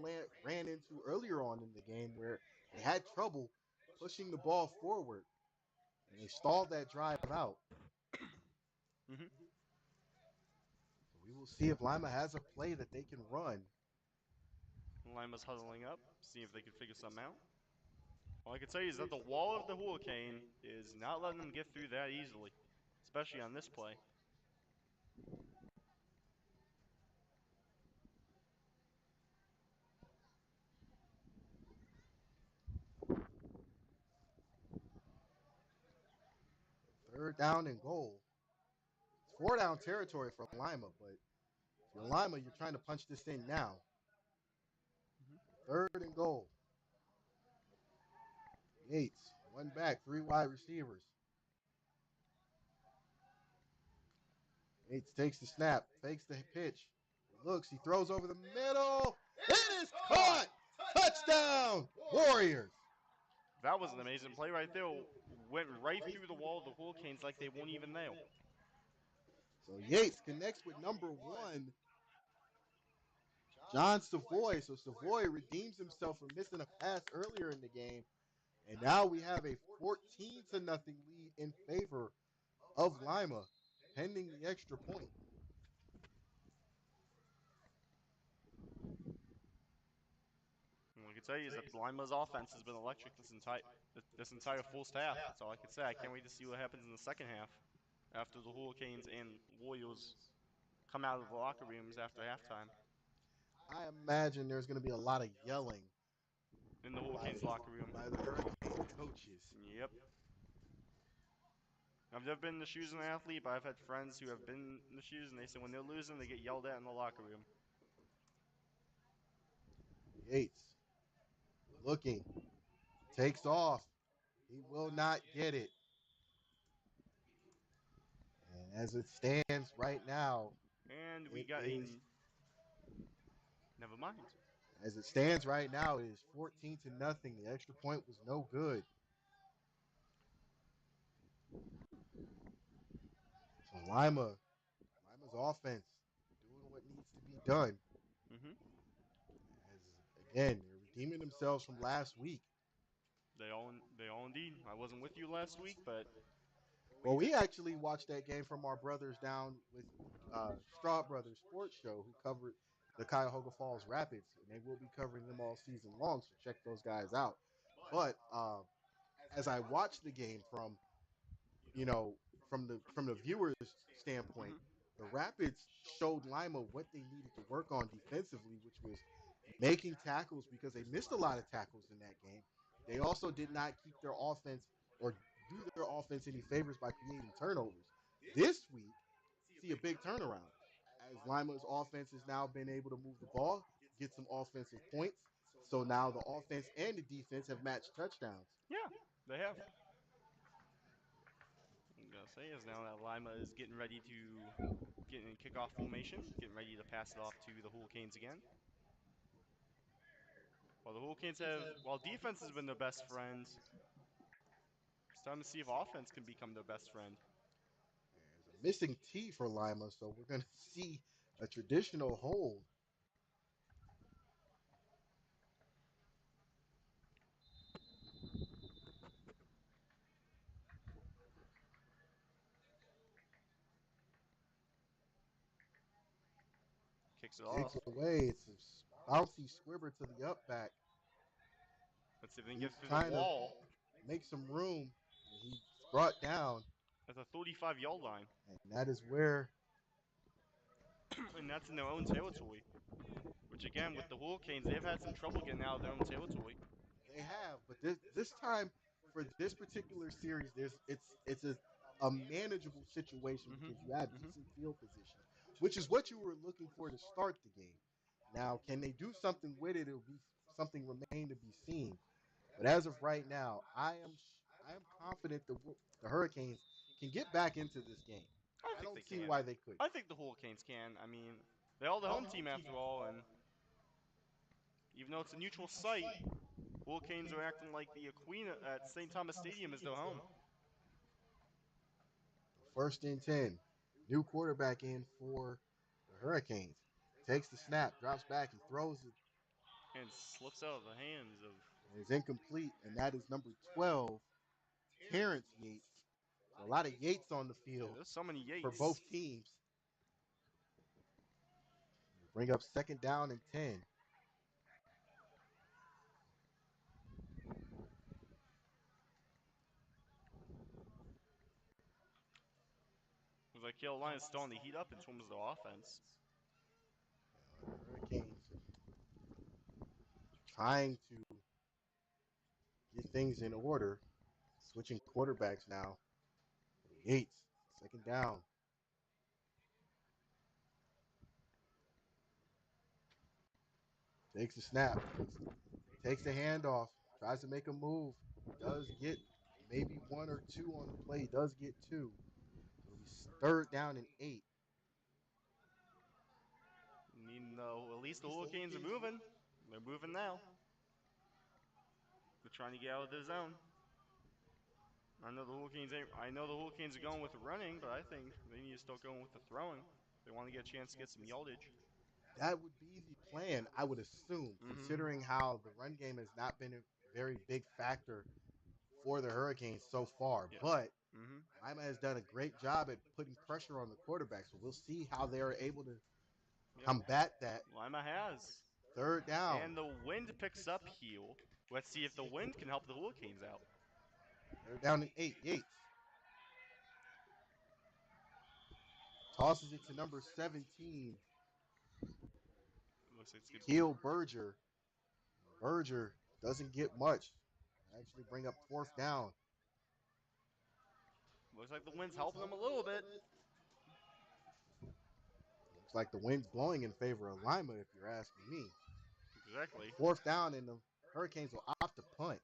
ran into earlier on in the game where they had trouble pushing the ball forward and they stalled that drive out. Mm-hmm. So we will see if Lima has a play that they can run. Lima's huddling up, seeing if they can figure something out. All I can tell you is that the wall of the Hurricane is not letting them get through that easily, especially on this play. Third down and goal. It's four down territory for Lima, but if you're Lima, you're trying to punch this in now. Third and goal. Yates, one back, three wide receivers. Yates takes the snap, fakes the pitch. He looks, he throws over the middle. It is caught! Touchdown, Warriors! That was an amazing play right there. Went right through the wall of the Hurricanes like they weren't even there. So Yates connects with number one, John Savoy. So Savoy redeems himself from missing a pass earlier in the game. And now we have a 14-0 lead in favor of Lima, pending the extra point. And what I can tell you is that Lima's offense has been electric this entire first half. That's all I can say. I can't wait to see what happens in the second half after the Hurricanes and Warriors come out of the locker rooms after halftime I imagine there's going to be a lot of yelling in the by, Hurricanes locker room. by the Hurricane coaches. Yep. I've never been in the shoes of an athlete, but I've had friends who have been in the shoes, and they say when they're losing, they get yelled at in the locker room. Yates looking, takes off. He will not get it. And as it stands right now, And we it got is. a. Never mind. As it stands right now, it is 14-0. The extra point was no good. So Lima's offense doing what needs to be done. Mm-hmm. As again, they're redeeming themselves from last week. They all indeed. I wasn't with you last week, but Well, we actually watched that game from our brothers down with Straw Brothers Sports Show, who covered the Cuyahoga Falls Rapids, and they will be covering them all season long. So check those guys out. But as I watched the game you know, from the viewers' standpoint, mm-hmm. the Rapids showed Lima what they needed to work on defensively, which was making tackles because they missed a lot of tackles in that game. They also did not keep their offense or do their offense any favors by creating turnovers. This week, see a big turnaround as Lima's offense has now been able to move the ball, get some offensive points. So now the offense and the defense have matched touchdowns. Yeah, they have. I'm gonna say is now that Lima is getting ready to get in kickoff formation, getting ready to pass it off to the Hurricanes again. While defense has been their best friend, it's time to see if offense can become their best friend. There's a missing T for Lima, so we're going to see a traditional hold. Kicks it Kicks off. away. It's a bouncy squibber to the up back. Let's see if they can He's get through the trying to wall make some room. He's brought down, at the 35-yard line, and that is where and that's in their own territory. Which again, with the Hurricanes, they've had some trouble getting out of their own territory. they have. But this time for this particular series, it's a manageable situation Mm-hmm. because you have Mm-hmm. decent field position, which is what you were looking for to start the game. Now, can they do something with it? It'll be something remain to be seen. But as of right now, I am confident the Hurricanes can get back into this game. I I think don't they see can. why they couldn't. I think the Hurricanes can. I mean, they're all the home team after all, and even though it's a neutral site, Hurricanes are acting like the Queen at St. Thomas Stadium is their home. First and 10. New quarterback in for the Hurricanes. Takes the snap, drops back, and throws it. And slips out of the hands of. It's incomplete, and that is number 12, Terrence Yates. So a lot of Yates on the Yeah, field there's so many for Yates. both teams. Bring up second down and 10. Looks like Carolina's starting to heat up in terms of their offense. The Hurricanes trying to get things in order. Switching quarterbacks now. Yates, second down. Takes the snap. Takes the handoff. Tries to make a move. Does get maybe one or two on the play. Does get two. So it'll be third down and 8. I mean, at least the Hurricanes are moving. They're moving now. They're trying to get out of their zone. I know the Hurricanes are going with the running, but I think they need to start going with the throwing. They want to get a chance to get some yardage. That would be the plan, I would assume, considering how the run game has not been a very big factor for the Hurricanes so far. Yeah. But Lima has done a great job at putting pressure on the quarterback, so we'll see how they are able to combat that. Lima has. Third down. And the wind picks up here. Let's see if the wind can help the Hurricanes out. Third down and 8. Yates tosses it to number 17. Looks like it's good. Keel Berger. Berger doesn't get much. Actually bring up fourth down. Looks like the wind's helping them a little bit. Looks like the wind's blowing in favor of Lima, if you're asking me. Exactly. Fourth down, and the Hurricanes will opt to punt.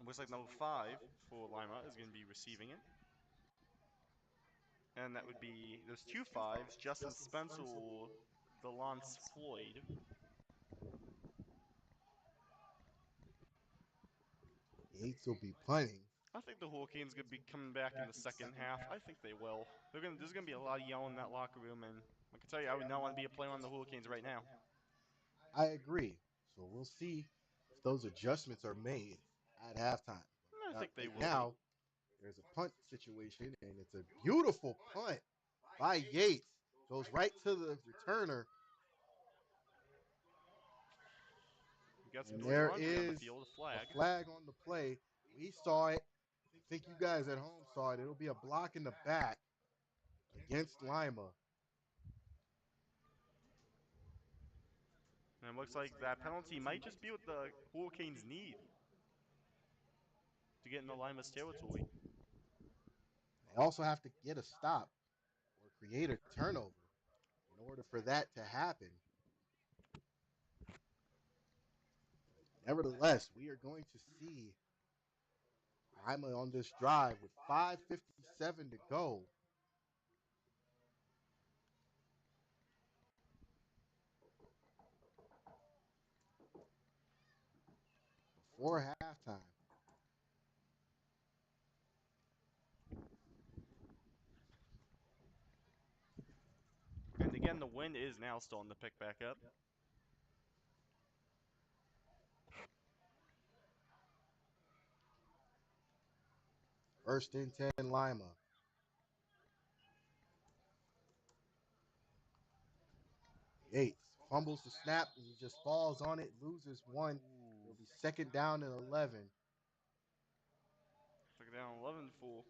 Looks like number 5 for Lima is going to be receiving it. And that would be, there's 2 5s, Justin Spencer or DeLance Floyd. Yates will be punting. I think the Hurricanes going to be coming back in the second half. I think they will. There's going to be a lot of yelling in that locker room, and I can tell you, I would not want to be a player on the Hurricanes right now. I agree. So we'll see if those adjustments are made at halftime. I think they will now, there's a punt situation, and it's a beautiful punt by Yates. Goes right to the returner. We got some And dirty there laundry on the is field, a a flag. flag on the play. We saw it. I think you guys at home saw it. It'll be a block in the back against Lima. And it looks like that penalty might just be what the Hurricanes need to get into Lima's territory. They also have to get a stop or create a turnover in order for that to happen. Nevertheless, we are going to see Lima on this drive with 5:57 to go. Before halftime. And again, the wind is now starting to pick back up. First and 10, Lima. Yates fumbles the snap and he just falls on it, loses one. It'll be second down and 11. Second down 11 for.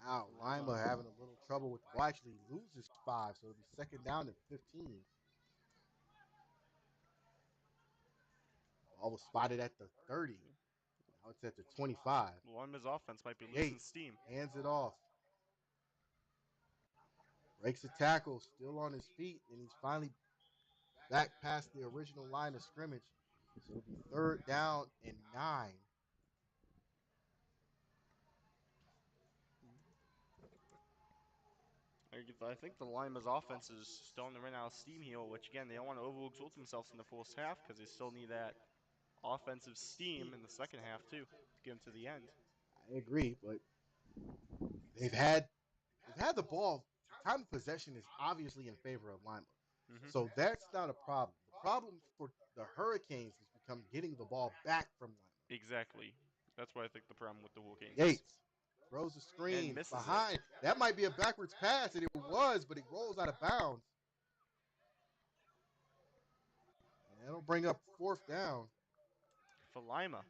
Now Lima having a little trouble with, well, actually loses 5, so it'll be second down and 15. Ball was spotted at the 30. Now it's at the 25. Lima's offense might be losing steam. Hands it off. Breaks a tackle, still on his feet, and he's finally back past the original line of scrimmage. So it'll be third down and 9. I think the Lima's offense is starting to run out of steam here, which again, they don't want to overexert themselves in the first half because they still need that offensive steam in the second half too to get them to the end. I agree, but they've had the ball. Time of possession is obviously in favor of Lima. So that's not a problem. The problem for the Hurricanes has become getting the ball back from Lima. Exactly. That's what I think the problem with the Hurricanes is. Yates throws a And screen misses it. behind. That might be a backwards pass, and it was, but it rolls out of bounds. And that'll bring up fourth down. For Lima.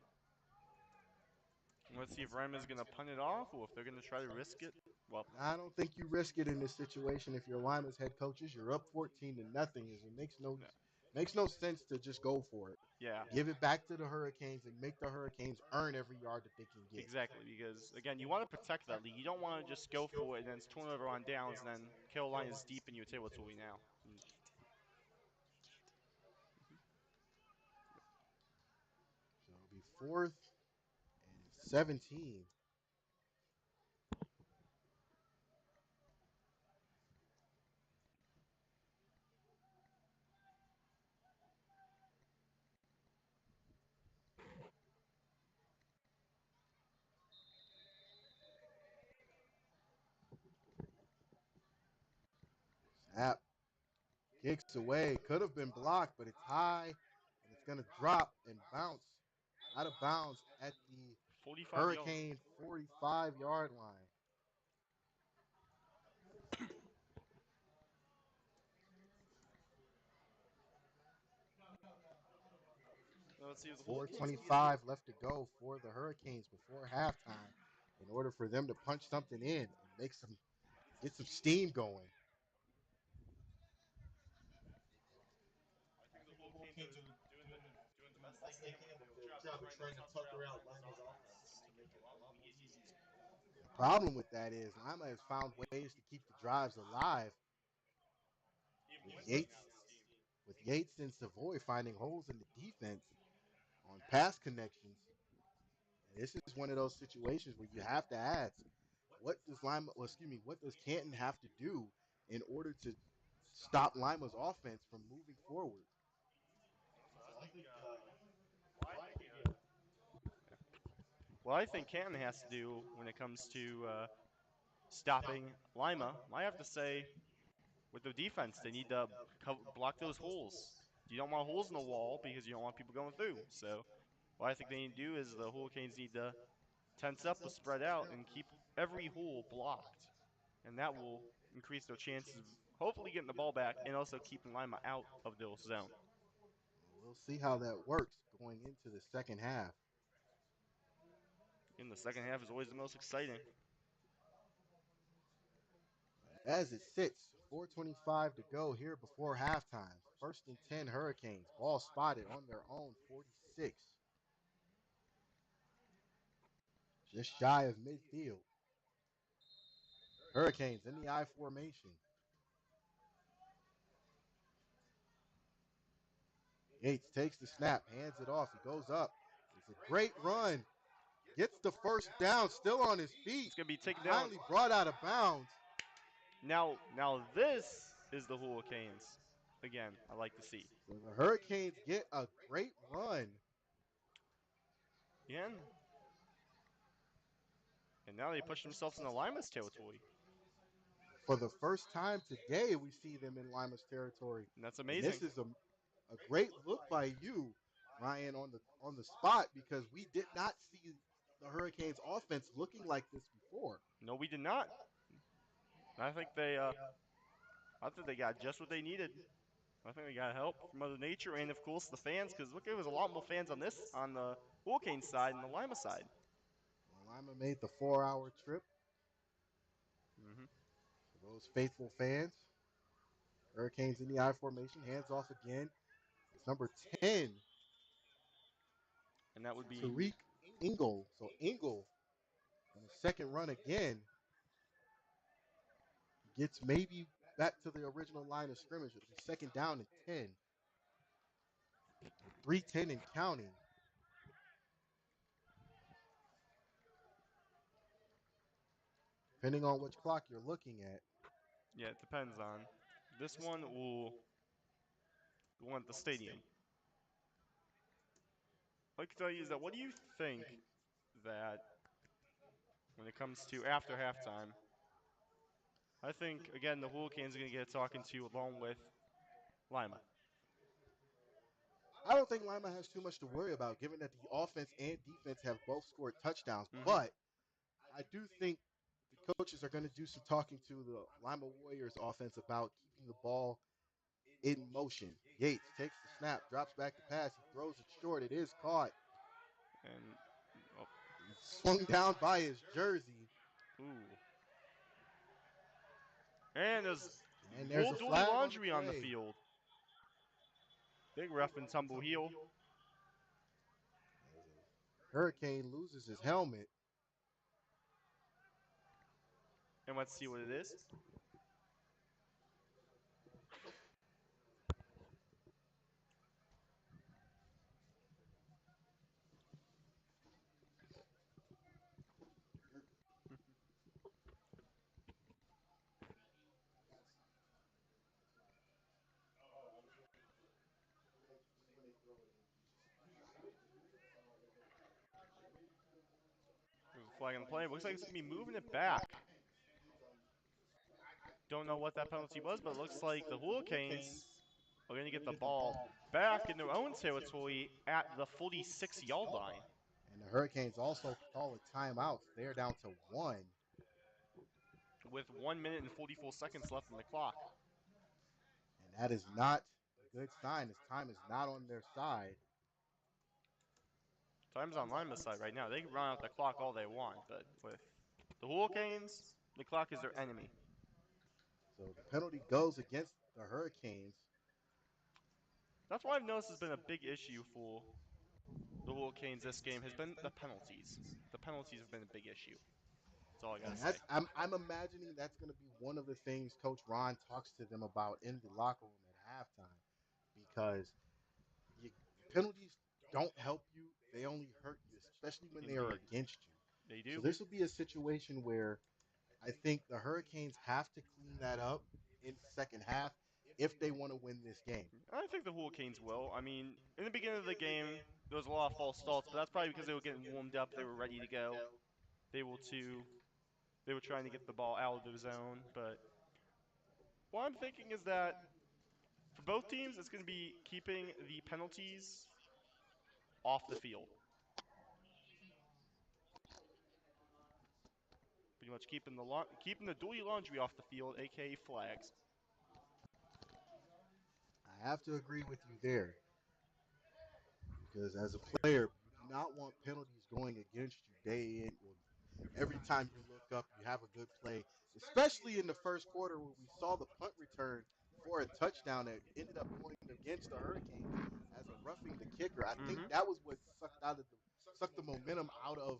Let's see if Lima's going to punt it off or if they're going to try to risk it. Well, I don't think you risk it in this situation. If you're Lima's head coaches, you're up 14-0. It makes no sense to just go for it. yeah, Give it back to the Hurricanes and make the Hurricanes earn every yard that they can get. exactly. Because, again, you want to protect that lead. You don't want to just go for it and then it's turnover on downs and then Carolina's deep in your territory now. So it'll be 4th and 17. Snap. Kicks away. Could have been blocked, but it's high, and it's going to drop and bounce out of bounds at the 45 yards. Hurricane 45-yard line. Let's see if the Hurricanes can get it. 4:25 left to go for the Hurricanes before halftime in order for them to punch something in and get some steam going. I think the Hurricanes are doing the best they can with their job of trying to tucker out Lima's offense to make it a lot more easy. The problem with that is Lima has found ways to keep the drives alive Even with with running out Yates of steam. and Savoy finding holes in the defense on pass connections. And this is one of those situations where you have to ask, what does Canton have to do in order to stop Lima's offense from moving forward? So I think, what I think Canton has to do when it comes to stopping Lima, I have to say, with the defense, they need to block those holes. You don't want holes in the wall because you don't want people going through. So what I think they need to do is the Hurricanes need to tense up or spread out and keep every hole blocked. And that will increase their chances of hopefully getting the ball back and also keeping Lima out of their zone. We'll see how that works going into the second half. In the second half is always the most exciting. As it sits, 4:25 to go here before halftime. 1st and 10 Hurricanes. Ball spotted on their own 46. Just shy of midfield. Hurricanes in the I formation. Yates takes the snap, hands it off. He goes up. It's a great run. Gets the first down, still on his feet. It's going to be taken down. Finally brought out of bounds. Now this is the Hurricanes. Again, I like to see. So the Hurricanes get a great run. Again. And now they push themselves into Lima's territory. For the first time today, we see them in Lima's territory. And that's And this amazing. is a great look by you, Ryan, on the spot, because we did not see the Hurricanes offense looking like this before. No, we did not. I think they got just what they needed. I think they got help from Mother Nature and of course the fans, because look, there was a lot more fans on the Hurricane side and the Lima side. Well, Lima made the 4-hour trip Mm-hmm. for those faithful fans. Hurricanes in the I formation, hands off again. It's number 10, And that would be Tariq Engel. So Engel on the second run again gets maybe back to the original line of scrimmage. It'll be 2nd down and 10. 3:10 and counting. Depending on which clock you're looking at. Yeah, it depends on. This one will go at the stadium. What I can tell you is that what do you think that when it comes to after halftime, I think, again, the Hurricanes are going to get talking to along with Lima. I don't think Lima has too much to worry about, given that the offense and defense have both scored touchdowns. Mm-hmm. But I do think the coaches are going to do some talking to the Lima Warriors offense about keeping the ball in motion. Yates takes the snap, drops back to pass. He throws it short. It is caught. And, oh, He's swung down by his jersey. ooh. And there's And there's Bull a Dooley flag on the Laundry on the play. field. Big rough and tumble heel. As a Hurricane loses his helmet. And let's see what it is. There's a flag on the play. Looks like it's going to be moving it back. Don't know what that penalty was, but it looks like the Hurricanes are going to get the ball back in their own territory at the 46-yard line. And the Hurricanes also call a timeout. They're down to one. With 1 minute and 44 seconds left in the clock. And that is not a good sign. This time is not on their side. Time's on Lima's side right now. They can run out the clock all they want, but with the Hurricanes, the clock is their enemy. So the penalty goes against the Hurricanes. That's why I've noticed has been a big issue for the Hurricanes this game has been the penalties. The penalties have been a big issue. That's all I gotta And say. I'm imagining that's going to be one of the things Coach Ron talks to them about in the locker room at halftime, because penalties don't help you; they only hurt you, especially when they are Indeed. against you. They So do. this will be a situation where I think the Hurricanes have to clean that up in the second half if they want to win this game. I think the Hurricanes will. I mean, in the beginning of the game, there was a lot of false starts, but that's probably because they were getting warmed up. They were ready to go. They were too. They were trying to get the ball out of their zone. But what I'm thinking is that for both teams, it's going to be keeping the penalties off the field. Pretty much keeping the Dooley Laundry off the field, aka flags. I have to agree with you there, because as a player, you do not want penalties going against you day in or every time you look up, you have a good play, especially in the first quarter where we saw the punt return for a touchdown that ended up going against the Hurricanes as a roughing the kicker. I think Mm-hmm. that was what sucked the momentum out of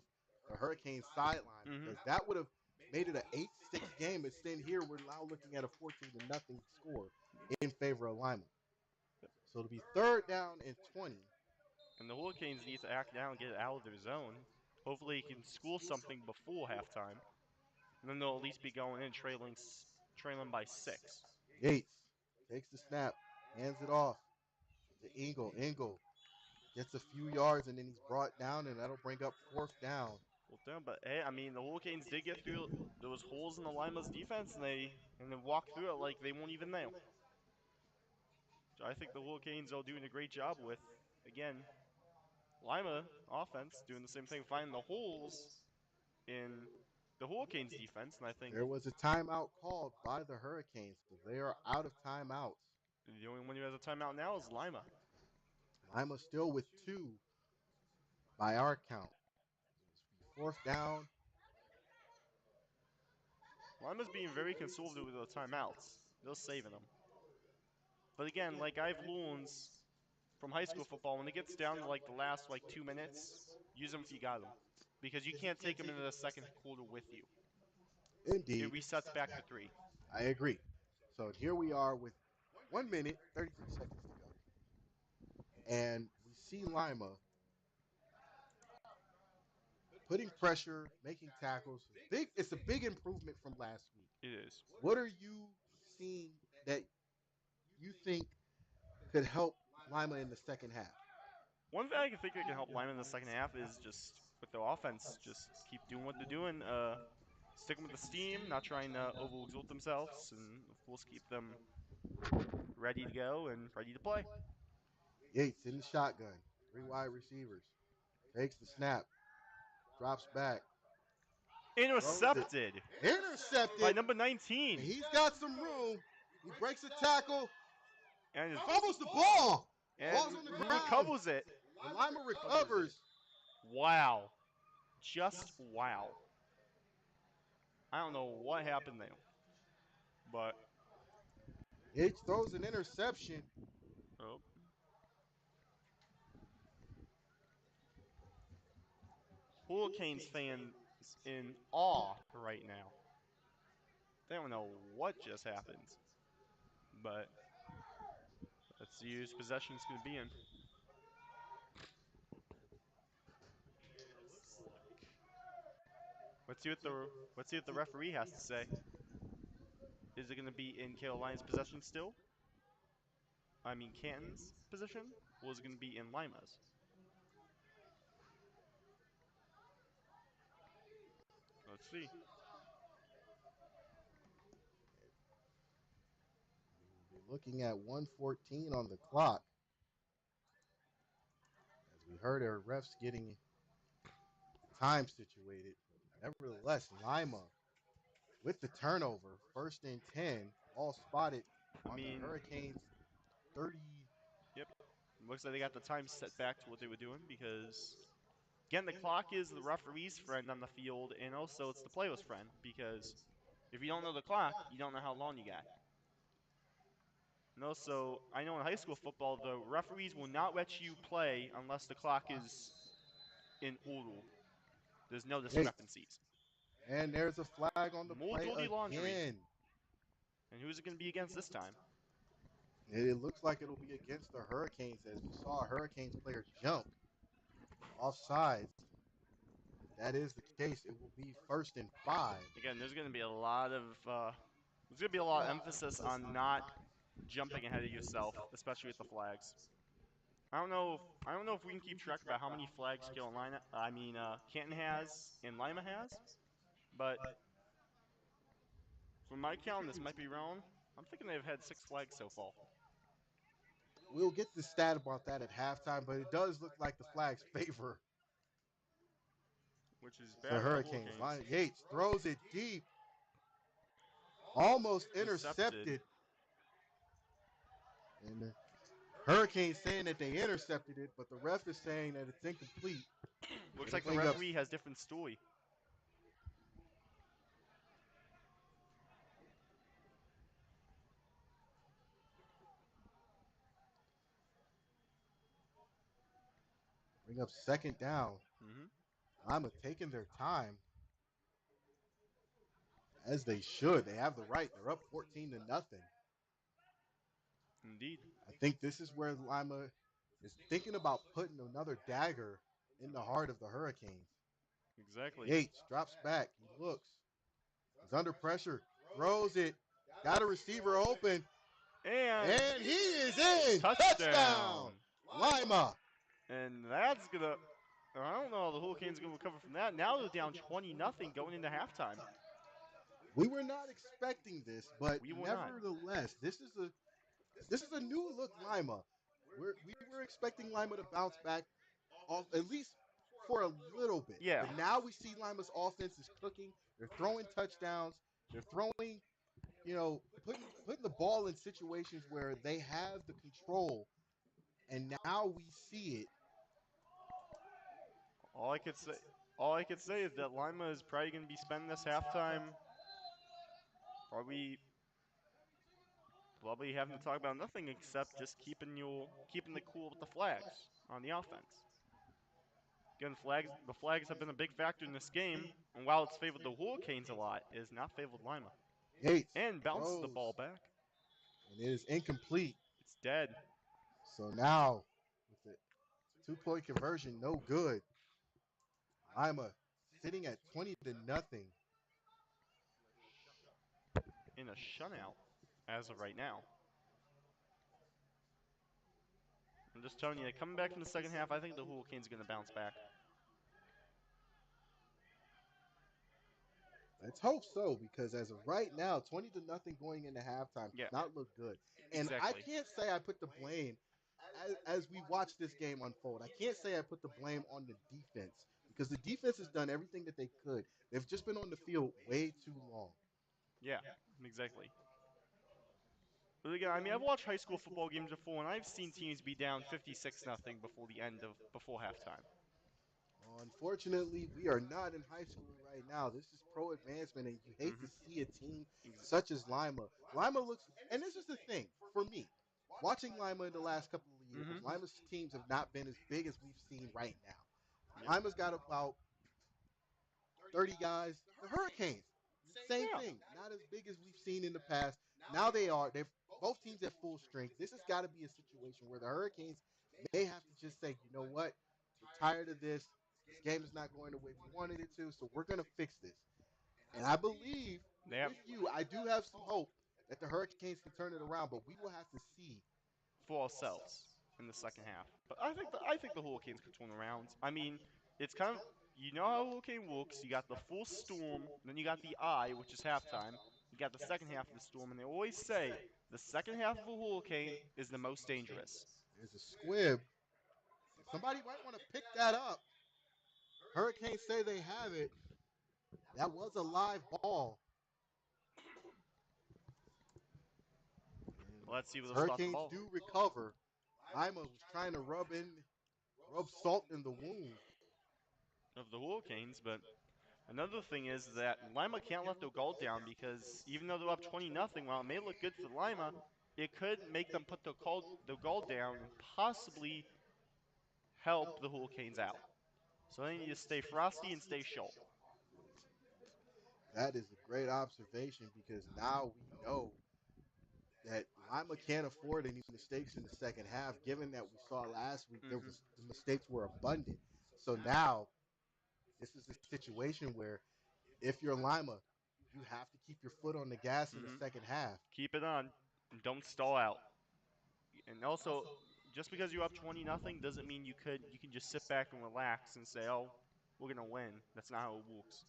the Hurricanes sideline, Mm-hmm. because that would have made it an 8-6 game. Instead, here we're now looking at a 14-0 score in favor of Lima. So it'll be third down and 20. And the Hurricanes need to act now and get it out of their zone. Hopefully, he can score something before halftime. And then they'll at least be going in trailing by 6. Yates takes the snap, hands it off to Engel. Engel gets a few yards, and then he's brought down, and that'll bring up fourth down. Well, damn, but hey, I mean, the Hurricanes did get through those holes in the Lima's defense, and they walked through it like they weren't even there. So I think the Hurricanes are doing a great job with, again, Lima offense doing the same thing, finding the holes in the Hurricanes defense, and I think There was a timeout called by the Hurricanes, so they are out of timeouts. the only one who has a timeout now is Lima. Lima still with two by our count. It's fourth down. Lima's being very conservative with the timeouts. They're saving them. But again, like I've learned from high school football, when it gets down to like the last like 2 minutes, use them if you got them, because you can't take them into the second quarter with you. It Indeed, resets back to 3. I agree. So here we are with 1 minute, 33 seconds to go. And we see Lima putting pressure, making tackles. It's a big improvement from last week. It is. What are you seen that you think could help Lima in the second half? One thing I can think that can help Lima in the second half is just with their offense, just keep doing what they're doing. Sticking with the steam, not trying to overexalt themselves, and of course keep them ready to go and ready to play. Yates in the shotgun. 3 wide receivers. Takes the snap. Drops back. Throws it. Intercepted by Intercepted. number And 19. he's got some room. He breaks a tackle. And Fumbles the ball. Ball's on the ground. recovers it. And Lima recovers. Wow. Just wow. I don't know what happened there. But Yates throws an interception. oh, Hurricanes fans in awe right now. They don't know what just happened. But let's see whose possession it's going to be in. Let's see what the referee has to say. Is it going to be in Carolina's possession still? I mean Canton's possession? Or is it going to be in Lima's? Let's see. We'll be looking at 1:14 on the clock. As we heard our refs getting time situated. Nevertheless, Lima with the turnover, 1st and 10, all spotted I on the mean, Hurricanes 30. yep. Looks like they got the time set back to what they were doing because, again, the clock is the referee's friend on the field, and also it's the player's friend because if you don't know the clock, you don't know how long you got. And also, I know in high school football, the referees will not let you play unless the clock is in order. There's no discrepancies. And there's a flag on the More play dirty laundry. again. And who's it going to be against this time? It looks like it'll be against the Hurricanes as we saw a Hurricanes player jump offsides. If that is the case, it will be 1st and 5. Again, there's going to be a lot of emphasis on not jumping ahead of yourself, especially with the flags. I don't know if we can keep track about how many flags Canton has and Lima has, but from my count, this might be wrong. I'm thinking they've had 6 flags so far, We'll get the stat about that at halftime, but it does look like the flags favor which is the bad for the Hurricanes. Hurricanes. Yates throws it deep. Almost Intercepted. intercepted. And the Hurricanes saying that they intercepted it, but the ref is saying that it's incomplete. Looks like the referee has different story. Bring up 2nd down. Mm-hmm. Lima taking their time. As they should. They have the right. They're up 14-0. Indeed. I think this is where Lima is thinking about putting another dagger in the heart of the Hurricanes. Exactly. Yates drops back. He looks. He's under pressure. Throws it. Got a receiver open. And he is in. Touchdown. Lima. And that's gonna. I don't know how the Hurricanes are gonna recover from that. Now they're down 20-0 going into halftime. We were not expecting this, but We were not. nevertheless, this is a new look Lima. We were expecting Lima to bounce back, at least for a little bit. Yeah. But now we see Lima's offense is cooking. They're throwing touchdowns. They're throwing, putting the ball in situations where they have the control. And now we see it. All I could say is that Lima is probably gonna be spending this halftime probably having to talk about nothing except just keeping the cool with the flags on the offense. Again, the flags have been a big factor in this game, and while it's favored the Hurricanes a lot, it has not favored Lima. Yates And bounces the throws, ball back. and it is incomplete. It's dead. So now, with the 2-point conversion, no good. Lima sitting at 20-0. In a shutout. as of right now. I'm just telling you, coming back from the second half, I think the Hurricanes are going to bounce back. Let's hope so, because as of right now, 20-0 going into halftime Yeah, does not look good. And I exactly. can't say I put the blame as we watch this game unfold. I can't say I put the blame on the defense because the defense has done everything that they could. They've just been on the field way too long. Yeah, exactly. But again, I mean, I've watched high school football games before, and I've seen teams be down 56-0 before halftime. Unfortunately, we are not in high school right now. This is pro advancement, and you hate to Mm-hmm. see a team such as Lima. Lima looks, and this is the thing for me, watching Lima in the last couple of years, Mm-hmm. Lima's teams have not been as big as we've seen right now. Yep. Lima's got about 30 guys. The Hurricanes, same Yeah. thing, not as big as we've seen in the past. Now they are. They've both teams at full strength. This has got to be a situation where the Hurricanes may have to just say, you know what, we're tired of this. This game is not going the way we wanted it to, so we're going to fix this. And I believe Yep. with you, I do have some hope that the Hurricanes can turn it around, but we will have to see. For ourselves in the second half. But I think the Hurricanes could turn around. I mean, it's kind of you know how a Hurricane works. You got the full storm, then you got the eye, which is halftime. You got the second half of the storm, and they always say the second half of a hurricane is the most dangerous. There's a squib. Somebody might want to pick that up. Hurricanes say they have it. That was a live ball. And Let's see where they'll start the Hurricanes ball do recover. Lima was trying to rub salt in the wound. of the Hurricanes, but another thing is that Lima can't let their guard down because even though they're up 20-0, while it may look good for Lima, it could make them put their guard down and possibly help the Hurricanes out. So they need to stay frosty and stay sharp. That is a great observation because now we know that Lima can't afford any mistakes in the second half, given that we saw last week Hmm. the mistakes were abundant. So now this is a situation where if you're Lima, you have to keep your foot on the gas in the Hmm. second half. Keep it on. And don't stall out. And also, just because you're up 20-0 doesn't mean you can just sit back and relax and say, "Oh, we're gonna win." That's not how it works.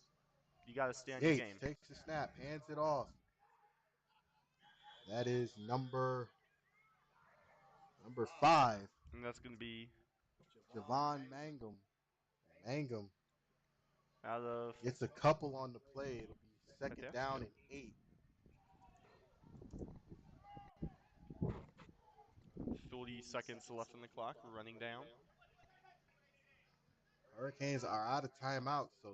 You got to stay on your Yates game. takes the snap, hands it off. That is number 5, And that's gonna be Javon Mangum. Mangum out of gets a couple on the play. It'll be right second there. down Yep. and 8. 30 seconds left on the clock. We're running down. Hurricanes are out of timeout, so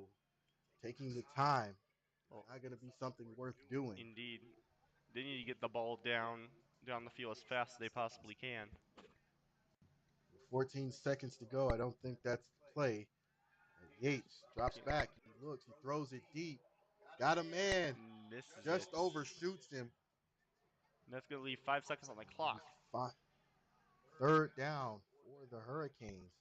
taking the time Well, not going to be something worth doing. indeed, they need to get the ball down the field as fast as they possibly can. With 14 seconds to go, I don't think that's the play. Yates drops back. He looks. He throws it deep. Got a man. Misses it. Just overshoots him. And that's gonna leave 5 seconds on the It'll be clock. third down for the Hurricanes.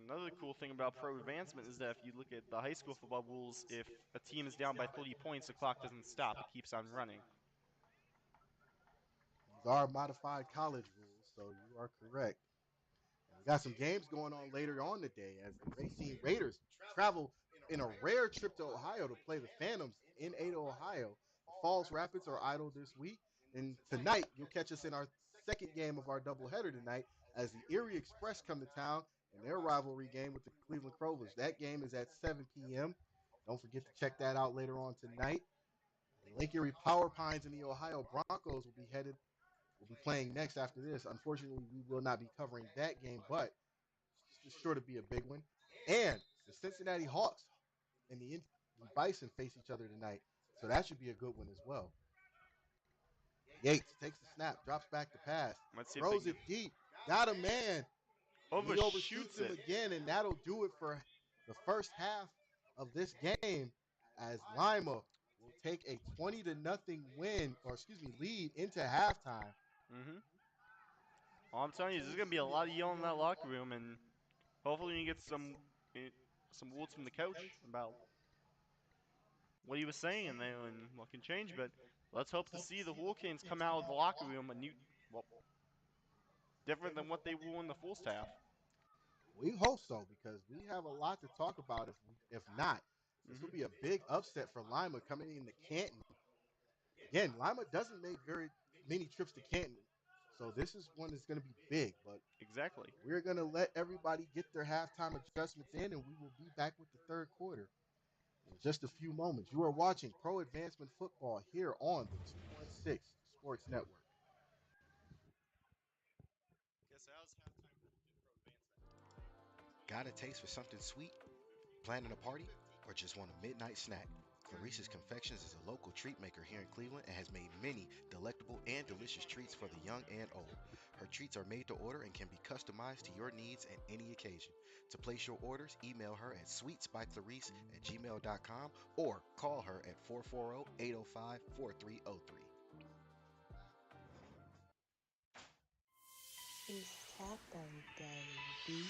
Another cool thing about pro advancement is that if you look at the high school football rules, if a team is down by 30 points, the clock doesn't stop; it keeps on running. These are modified college rules, so you are correct. And we got some games going on later on today as the Racine Raiders travel in a rare trip to Ohio to play the Phantoms in Ada, Ohio. The Falls Rapids are idle this week. And tonight, you'll catch us in our second game of our doubleheader tonight as the Erie Express come to town in their rivalry game with the Cleveland Clovers. That game is at 7 p.m. Don't forget to check that out later on tonight. The Lake Erie Power Pines and the Ohio Broncos will be playing next after this. Unfortunately, we will not be covering that game, but it's sure to be a big one. And the Cincinnati Hawks and the Bison face each other tonight, so that should be a good one as well. Yates takes the snap, drops back to pass, Let's see if they throws can it deep, got a man, and he overshoots overshoots him it. again, and that'll do it for the first half of this game as Lima will take a 20-0 win, or excuse me, lead into halftime. Hmm. All I'm telling you is there's gonna be a lot of yelling in that locker room, and hopefully you get some words from the coach about what he was saying there, and what can change. But let's hope to see the Hurricanes come out of the locker room a new, well, different than what they were in the full staff. We hope so because we have a lot to talk about. If not, this will Hmm. be a big upset for Lima coming into Canton. Again, Lima doesn't make very many trips to Canton, so this is one that's going to be big. But Exactly. we're going to let everybody get their halftime adjustments in, and we will be back with the third quarter in just a few moments. You are watching Pro Advancement Football here on the 216 Sports Network. Got a taste for something sweet? Planning a party? Or just want a midnight snack? Clarice's Confections is a local treat maker here in Cleveland and has made many delectable and delicious treats for the young and old. Her treats are made to order and can be customized to your needs at any occasion. To place your orders, email her at sweetsbyclarice@gmail.com or call her at 440-805-4303. It's taco day, B.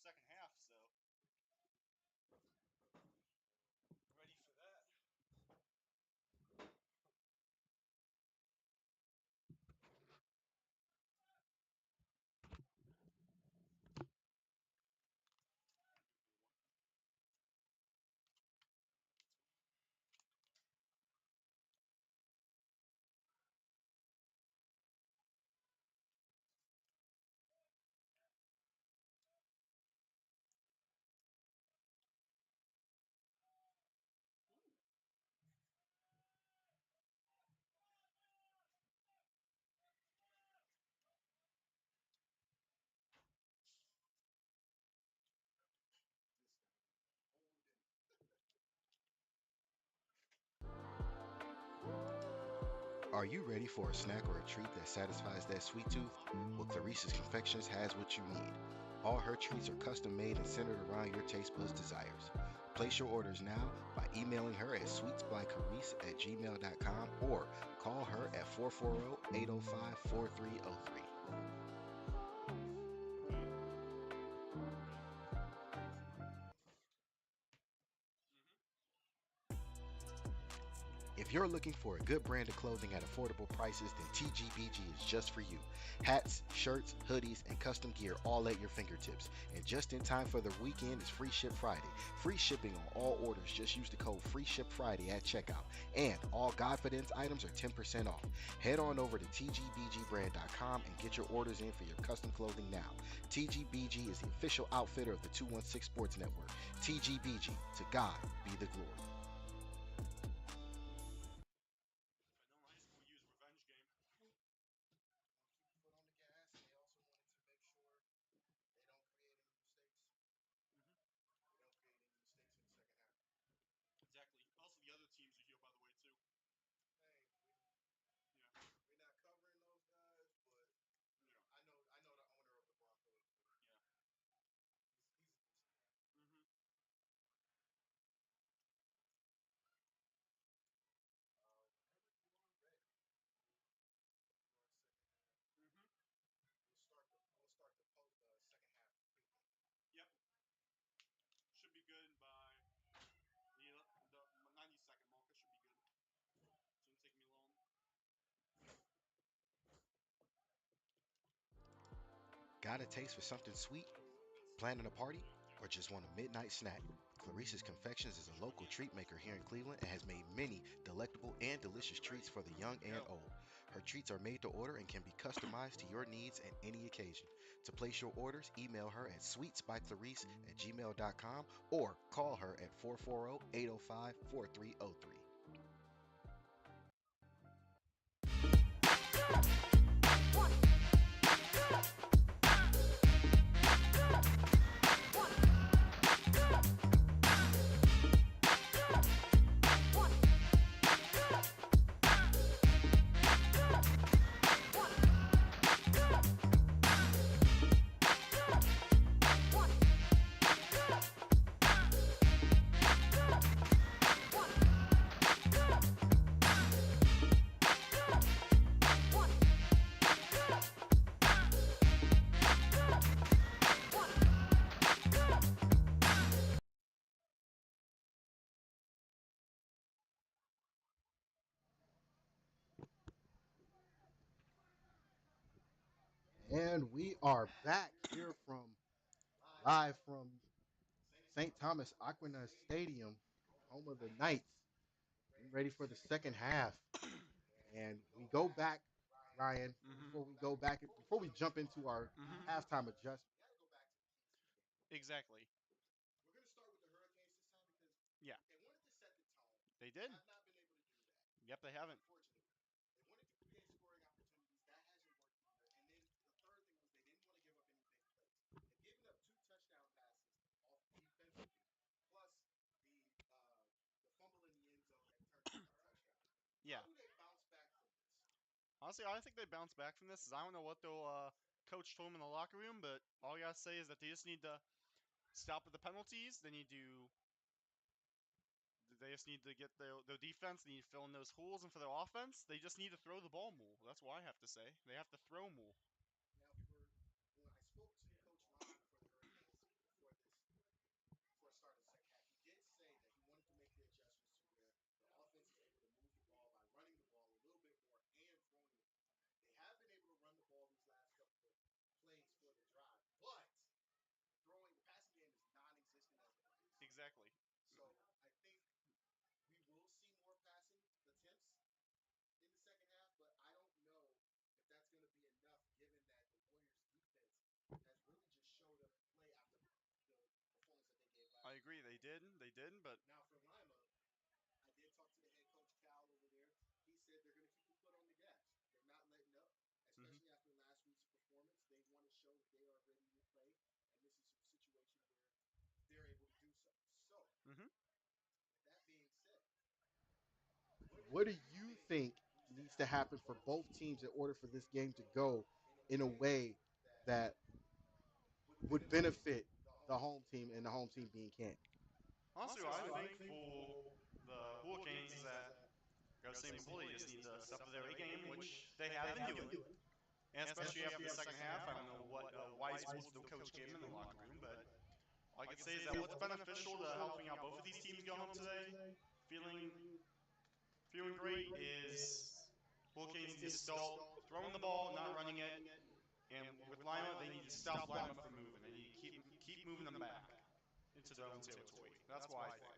second half, so ready for that. Are you ready for a snack or a treat that satisfies that sweet tooth? Well, Clarice's Confections has what you need. All her treats are custom made and centered around your taste buds' desires. Place your orders now by emailing her at sweetsbycarice@gmail.com or call her at 440-805-4303. If you're looking for a good brand of clothing at affordable prices, then TGBG is just for you. Hats, shirts, hoodies, and custom gear all at your fingertips. And just in time for the weekend is Free Ship Friday. Free shipping on all orders. Just use the code FREESHIPFRIDAY at checkout. And all Godfidence items are 10% off. Head on over to tgbgbrand.com and get your orders in for your custom clothing now. TGBG is the official outfitter of the 216 Sports Network. TGBG, to God be the glory. Vanilla High School use revenge game. Keep your foot on the gas, and they also wanted to make sure they don't create any mistakes. Mm-hmm. They don't create any mistakes in the second half. Exactly. Also, the other teams are here, by the way, too. Hey, Yeah. we're not covering those guys, but Yeah. I know the owner of the Broncos. Yeah. He's a decent guy. Mm-hmm. Whenever you are ready, for our second half, Mm-hmm. we'll start the second half pregame. Yep. Should be good by the 90-second mark. It should be good. Shouldn't take me long. Got a taste for something sweet? Planning a party? Or just want a midnight snack? Clarice's Confections is a local treat maker here in Cleveland and has made many delectable and delicious treats for the young and Go. old. Her treats are made to order and can be customized to your needs at any occasion. To place your orders, email her at sweetsbyclarice@gmail.com or call her at 440-805-4303. And we are back here from live from St. Thomas Aquinas Stadium, home of the Knights, getting ready for the second half. And we go back, Ryan, Mm-hmm. before we jump into our Mm-hmm. halftime adjustment. We got to go back to the keys to the game. Exactly. We're going to start with the Hurricanes this time because Yeah. they wanted to set the tone. They did. Have not been able to do that. Yep, they haven't. Unfortunately, they wanted to create scoring opportunities. That hasn't worked either. And then the third thing was they didn't want to give up any big plays. They've given up 2 touchdown passes off defensively, plus the fumble in the end zone that turned into a touchdown. How Yeah. do they bounce back from this? Honestly, I think they bounce back from this. I don't know what the coach told them in the locker room, but all I gotta say is that they just need to stop with the penalties. They just need to get their defense. They need to fill in those holes, and for their offense, they just need to throw the ball more. That's what I have to say. They have to throw more. Now, when I spoke to Coach Ryan for the Hurricanes So I think we will see more passing attempts in the second half, but I don't know if that's going to be enough given that the Warriors defense has really just showed up to play after the performance that they gave last I week. agree. They did, but Now for Lima, I did talk to the head coach Cal over there. He said they're going to keep the foot on the gas. They're not letting up, especially after last week's performance. They want to show that they are ready to play, and this is a situation where they're able to do so. So, mm-hmm. with that being said, what do you think needs to happen for both teams in order for this game to go in a way that would benefit the home team and the home team being Canton? Honestly, what I think for the Hurricanes is that got the same before. They just need to step up their A game, which they have been doing. And especially after the second half, I don't know what wise words the coach gave him in the locker room, but all I could say is that what's beneficial to helping out both of these teams go home today, feeling feeling great, is Hurricanes need to start throwing the ball, not running it. And with Lima, they need to stop Lima from moving. They need to keep moving them back into their own territory. That's what I think.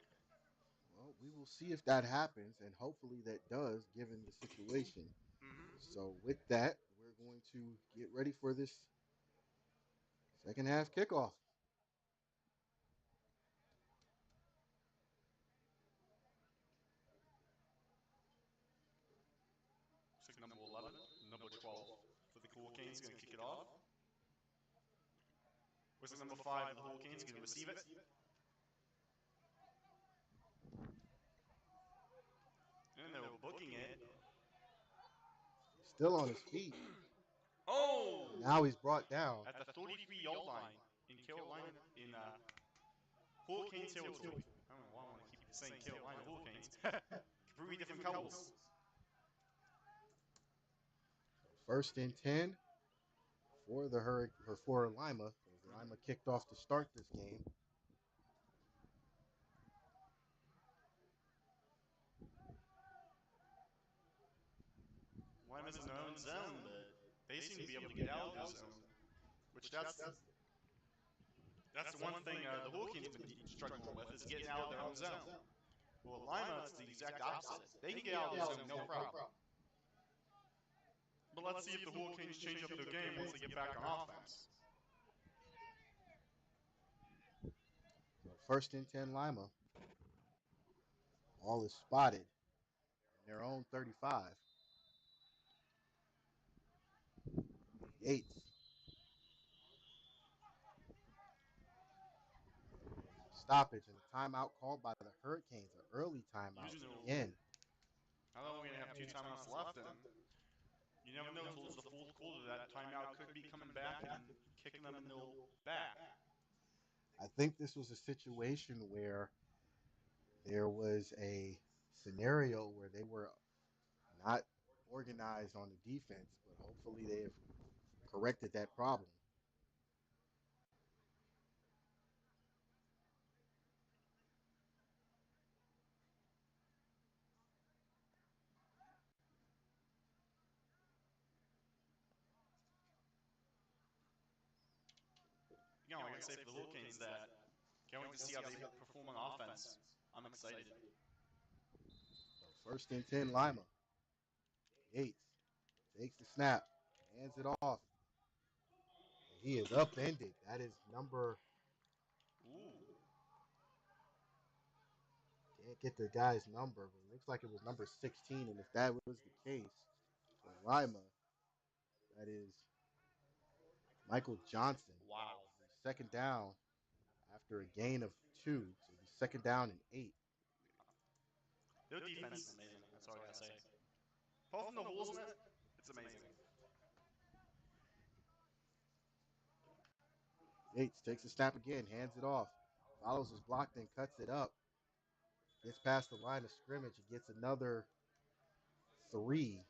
Well, we will see if that happens, and hopefully that does, given the situation. Mm-hmm. So, with that, we're going to get ready for this second half kickoff. Looks like number 11, number 12 for the Hurricanes going to kick it off. Looks like number 5 of the Hurricanes going to receive it. And they're booking it. Still on his feet. Oh! Now he's brought down. At the 33-yard line in Carolina, in Hurricane territory. I don't know why I want to keep saying Carolina Hurricanes. Completely different colors. First and 10 for the for Lima. As Lima kicked off to start this game. Lima's in their own zone, but they seem to be able to get out of their zone. Which that's the one thing the Hurricanes have been struggling with, is getting out of their own zone. Well, Lima, it's the exact opposite. They can get out of their zone, no problem. But let's see if the Hurricanes change up their game once they get back on offense. So first and 10 Lima. All is spotted in their own 35. Yates. Stoppage and a timeout called by the Hurricanes. An early timeout again. I thought we were going to have 2 timeouts left, and you never know until it's the fourth quarter. That timeout could be coming back and kicking them in the back. I think this was a situation where there was a scenario where they were not organized on the defense, but hopefully they have corrected that problem. You know, I got to say for the Hurricanes that can't wait to see how they perform on offense. I'm excited. So first and 10 Lima. Yates takes the snap, hands it off. And he is upended. That is number. Ooh. Can't get the guy's number, but it looks like it was number 16. And if that was the case for Lima, that is Michael Johnson. Wow. Second down after a gain of 2. So it'll be second down and 8. Their defense is amazing. That's all I got to say. Apart from the holes in it, it's amazing. Yates takes the snap again, hands it off. Follows his block, then cuts it up. Gets past the line of scrimmage. He gets another 3.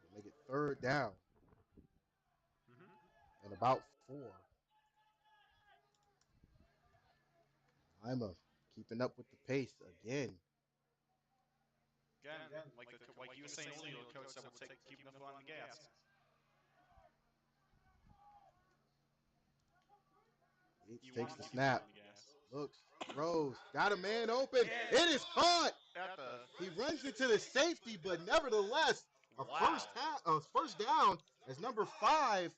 We'll make it third down. Mm-hmm. And about 4. Lima keeping up with the pace again. Again, like you were saying earlier, the coach said we'll keeping the foot on the gas. Yates takes the snap. Looks, throws. Got a man open. It is caught. At the He runs into the safety, but nevertheless, a wow. first down as number 5,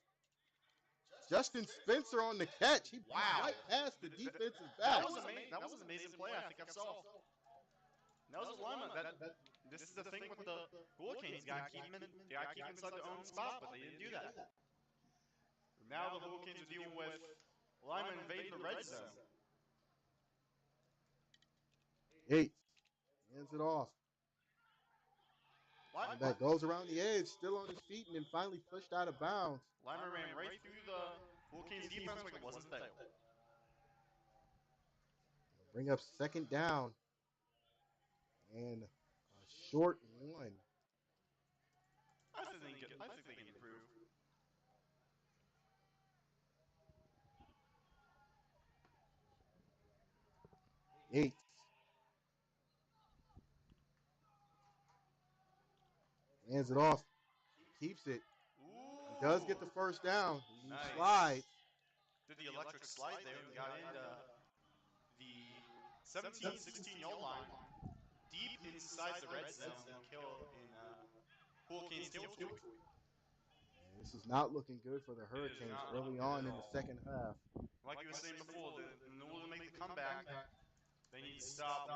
Justin Spencer on the catch. He beat Wow. right past the defensive That back. was amazing. That was an amazing play I think I saw. That was a Lima. This is the thing with the Hurricanes. You gotta keep them inside their own spot, but they didn't do that. Now the Hurricanes are dealing with Lima invading the red zone. Yates hands it off. And that goes around the edge, still on his feet, and then finally pushed out of bounds. Lima ran right through the Hurricanes defense like it wasn't there. Bring up second down. And a short one. I think they can improve. Yates. Hands it off. Keeps it. He does get the first down. He Nice. slides. Did the electric slide there and got into the 17, 16-yard line, deep inside the red zone and kill in Hurricanes territory. This is not looking good for the Hurricanes early on in the second half. Like you were saying before, in order to make the comeback, they need to stop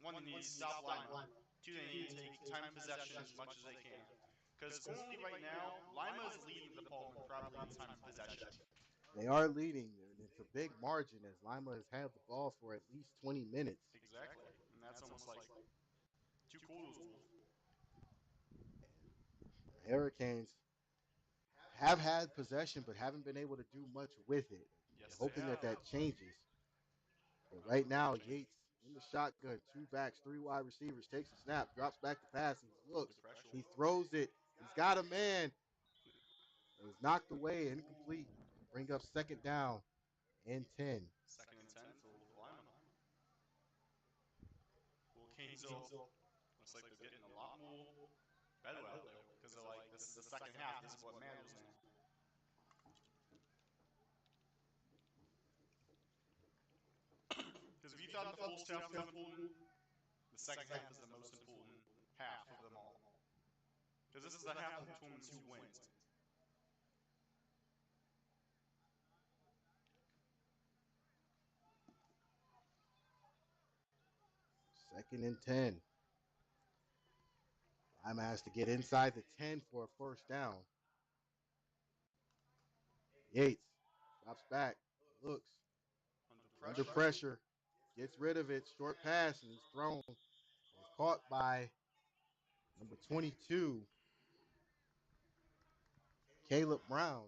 one, they need to stop Lima. 2, they need to take time of possession as much as they can. Because currently right now, Lima is leading the department probably in time of possession. They are leading. It's a big margin as Lima has had the ball for at least 20 minutes. Exactly. And that's almost like 2 quarters worth. The Hurricanes have had possession but haven't been able to do much with it. Yes, hoping that changes. But right now, Yates in the shotgun, 2 backs, 3 wide receivers, takes a snap, drops back to pass, he looks, he throws it, he's got a man. It was knocked away, incomplete. Bring up second down and 10. Second and 10 for Lima. Hurricanes looks like they're getting a lot more better out there because they're like, this is the second half, this is what matters now. Because if you thought the first half was important, the second half is the most important half of them all. Because this is the half that determines who wins. Second and 10. Lima has to get inside the 10 for a first down. Yates drops back, looks, under pressure, gets rid of it, short pass, and he's thrown. He's caught by number 22, Caleb Brown.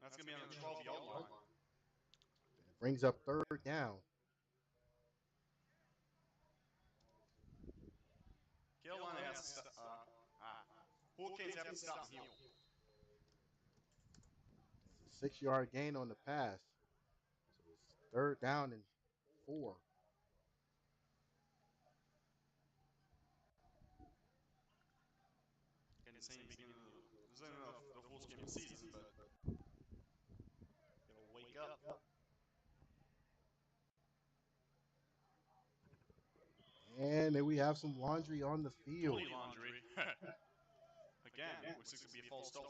That's going to be on the 12-yard line. It brings up third down. Carolina has to Hurricanes have to stop and heal. It's a 6-yard gain on the pass. So it's third down and 4. Again, it's the beginning of this isn't the first game of the season, but it'll wake up. And then we have some laundry on the field. Dirty laundry. Again, looks like it's going to be a false start.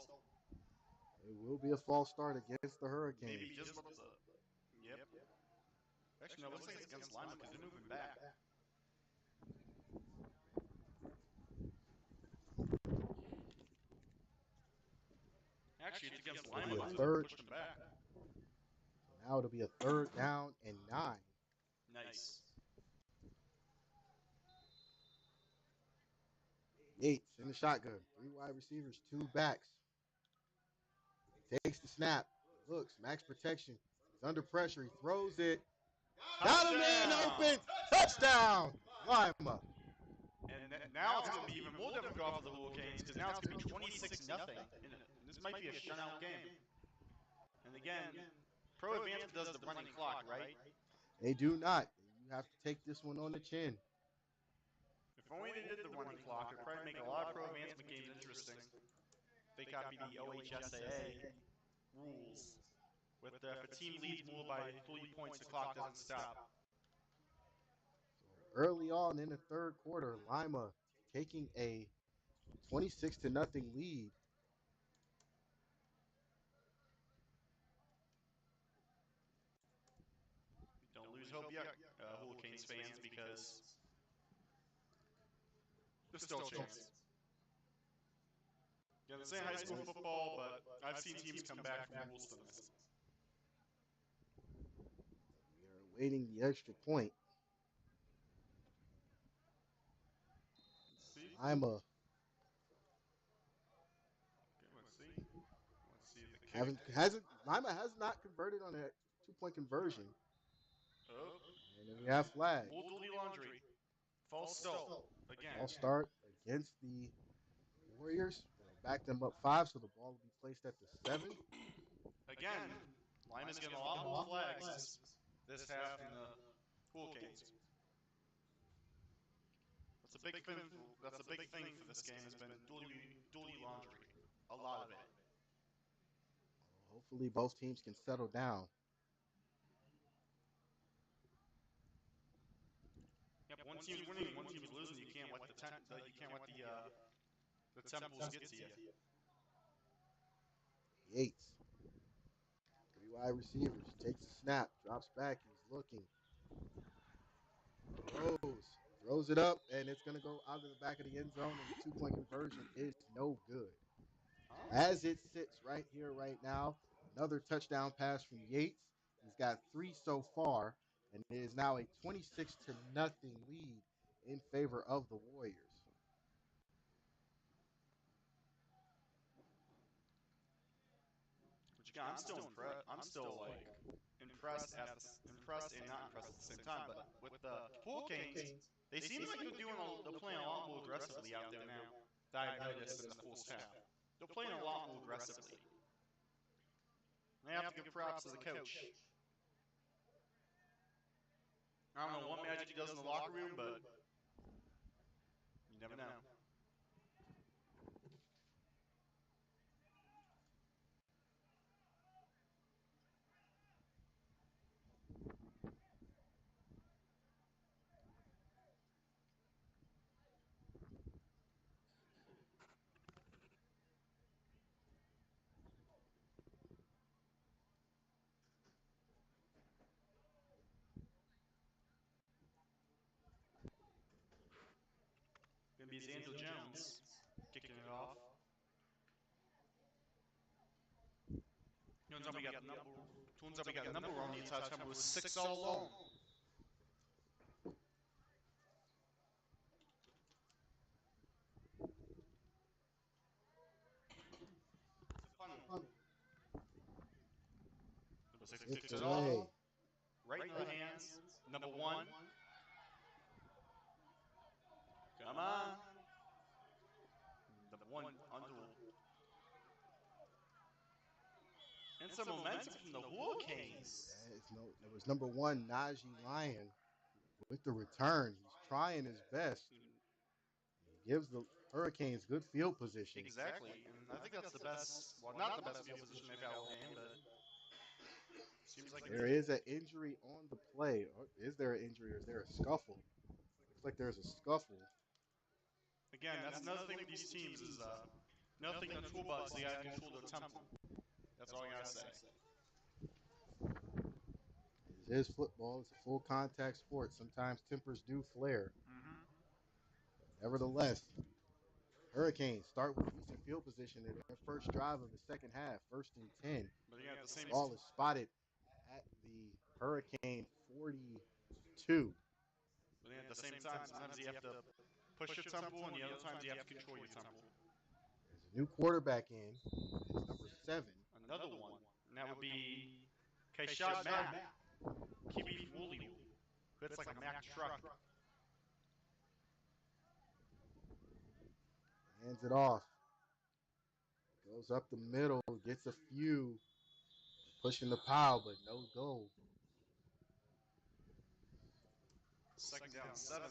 It will be a false start against the Hurricanes. Maybe just what the... Yep. Actually, no, it looks like it's against Lima because they're moving back. Actually, it's against Lima because they pushed them back. Now it'll be a third down and 9. Nice. Yates in the shotgun. 3 wide receivers, 2 backs. Takes the snap. Looks, max protection. He's under pressure. He throws it. Got a man open. Touchdown, Lima. And now it's going to be even more difficult for the Hurricanes because now it's going to be 26-0. This might be a shutout game. And again, Pro Advancement does the running clock, right? They do not. You have to take this one on the chin. If only they did the running clock, it would probably make a lot of Pro Advancement games interesting. They copy the OHSAA rules. If a team leads more by 3 points, the clock doesn't stop. So early on in the third quarter, Lima taking a 26-0 lead. Don't lose hope yet, Hurricanes fans, because there's still a chance. Yeah, this ain't high school football, but I've seen teams come back from worse than this. We are awaiting the extra point. Let's see. Lima Okay, let's see. Let's see the kick. Lima has not converted on a 2-point conversion. Oh. And then we have flag. More dirty laundry. False start. Again. False start against the Warriors. They'll back them up 5, so the ball will be placed at the 7. Again, Lima's getting a lot more flags this half than the Hurricanes. That's a big thing. That's a big thing for this game. Has been dirty laundry. A lot of it. Hopefully, both teams can settle down. Yep, one team's winning, one team's losing. You can't let the temples get to you. Yates, 3 wide receivers, takes a snap, drops back, he's looking. Throws it up, and it's going to go out of the back of the end zone, and the 2-point conversion is no good. As it sits right here, right now, another touchdown pass from Yates. He's got 3 so far, and it is now a 26-0 lead in favor of the Warriors. Which again, I'm still impressed. I'm still like impressed and not impressed at the same time. But with the Hurricanes, they seem like they're playing a lot more aggressively out there now. That I've noticed in the first half. They're playing a lot more aggressively. And I have to give props to the coach. I don't know what magic he does in the locker room, but you never know. Gonna be Xander Jones kicking it off. Turns out we got the number on the inside. Time was 6 all along. Number 6 kicks it off. Right in the hands. Number 1. Come on. Number 1 under. And some momentum from the Hurricanes. It was number 1, Najee Lyon, with the return. He's trying his best. He gives the Hurricanes good field position. Exactly, and I think that's the best. Well, not the best field position they've had all game, but seems like there is an injury on the play. Is there an injury or is there a scuffle? Looks like there's a scuffle. Again, that's another thing with these teams is nothing in the toolbox they have control their tempo. That's all I gotta say. It is football. It's a full contact sport. Sometimes tempers do flare. Mm-hmm. Nevertheless, Hurricanes start with decent field position in their first drive of the second half, 1st and 10. But yeah, the same ball is spotted at the Hurricane 42. But then at the same time, sometimes you have to push your tempo, and the other times you have to control your tempo. There's a new quarterback in. It's number 7. Another one. And that would be Keshad Mack. QB from Louisville. That's like a Mack truck. Hands it off. Goes up the middle, gets a few. Pushing the pile, but no goal. 2nd down 7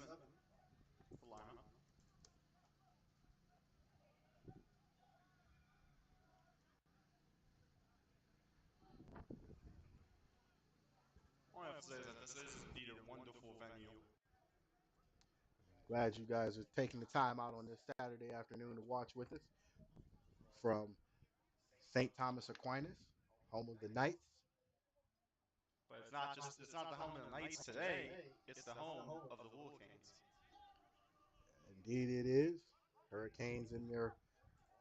for Lima. This is indeed a wonderful venue. Glad you guys are taking the time out on this Saturday afternoon to watch with us from St. Thomas Aquinas, home of the Knights. But it's not the home of the Knights today. It's the home of the Hurricanes. Indeed, it is. Hurricanes in their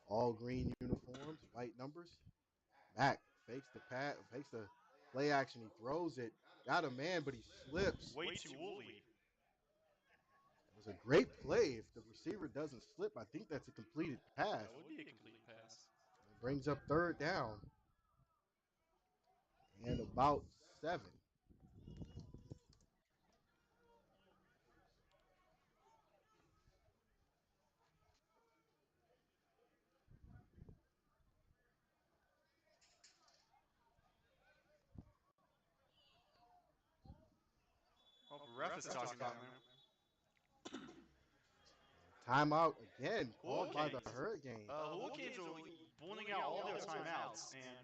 all green uniforms, white numbers. Mack fakes the play action. He throws it. Got a man, but he slips. Way too woolly. It was a great play. If the receiver doesn't slip, I think that's a completed pass. That would be a complete pass. It brings up third down and about 7. Oh, the ref is talking down there. Timeout again called by the Hurricanes. Hurricanes. Hurricanes are blowing out all their timeouts, and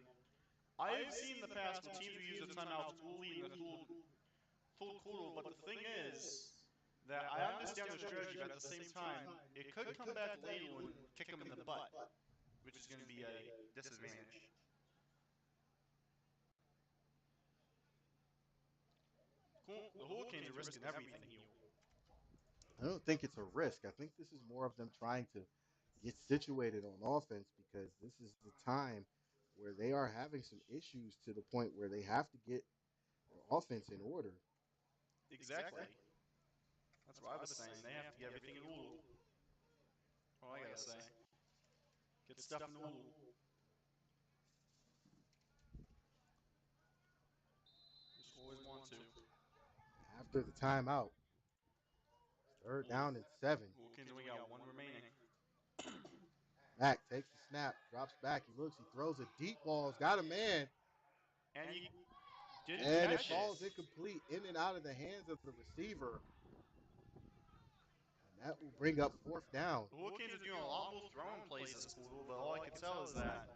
I've seen in the past where teams will use their timeouts early in the third quarter, but the thing is that I understand their strategy, but at the same time, it could come back later and kick them in the butt, which is going to be a disadvantage. The Hurricanes are risking everything here. I don't think it's a risk. I think this is more of them trying to get situated on offense because this is the time where they are having some issues to the point where they have to get their offense in order. Exactly. That's what I was saying. They have to get everything in order. All I gotta say. Get stuff in order. Just always want to. After the timeout, third down and 7. Hurricanes only got one remaining. Mack takes the snap, drops back, he looks, he throws a deep ball, he's got a man. And he didn't And it catch falls incomplete in and out of the hands of the receiver. And that will bring up fourth down. The Hurricanes are doing a lot more throwing plays this quarter, but all I can tell is that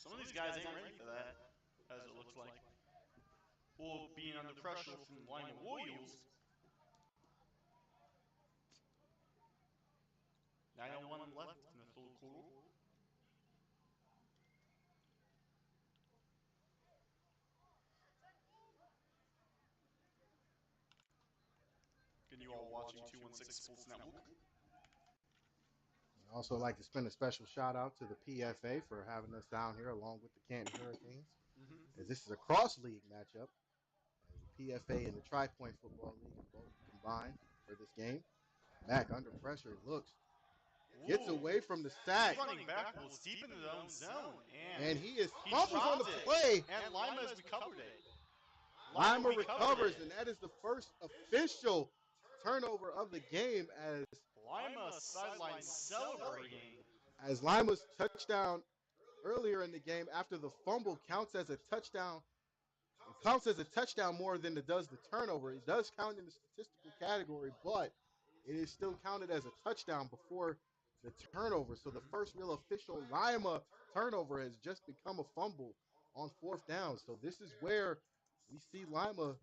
some of these guys ain't ready for that, as it looks like. Or being under pressure from the Lima Warriors. 9:01 left in the third quarter. And you all watching 216 Sports Network. I'd also like to spend a special shout out to the PFA for having us down here along with the Canton Hurricanes. As this is a cross league matchup, as the PFA and the Tri-Point Football League have both combined for this game. Mack under pressure, looks, gets away from the sack. He's running backwards deep into his own zone. And he is fumbles on the play. And Lima has recovered it. Lima recovers, and that is the first official turnover of the game as Lima sideline celebrating. As Lima's touchdown earlier in the game after the fumble counts as a touchdown. It counts as a touchdown more than it does the turnover. It does count in the statistical category, but it is still counted as a touchdown before the turnover. So the first real official Lima turnover has just become a fumble on fourth down. So this is where we see Lima,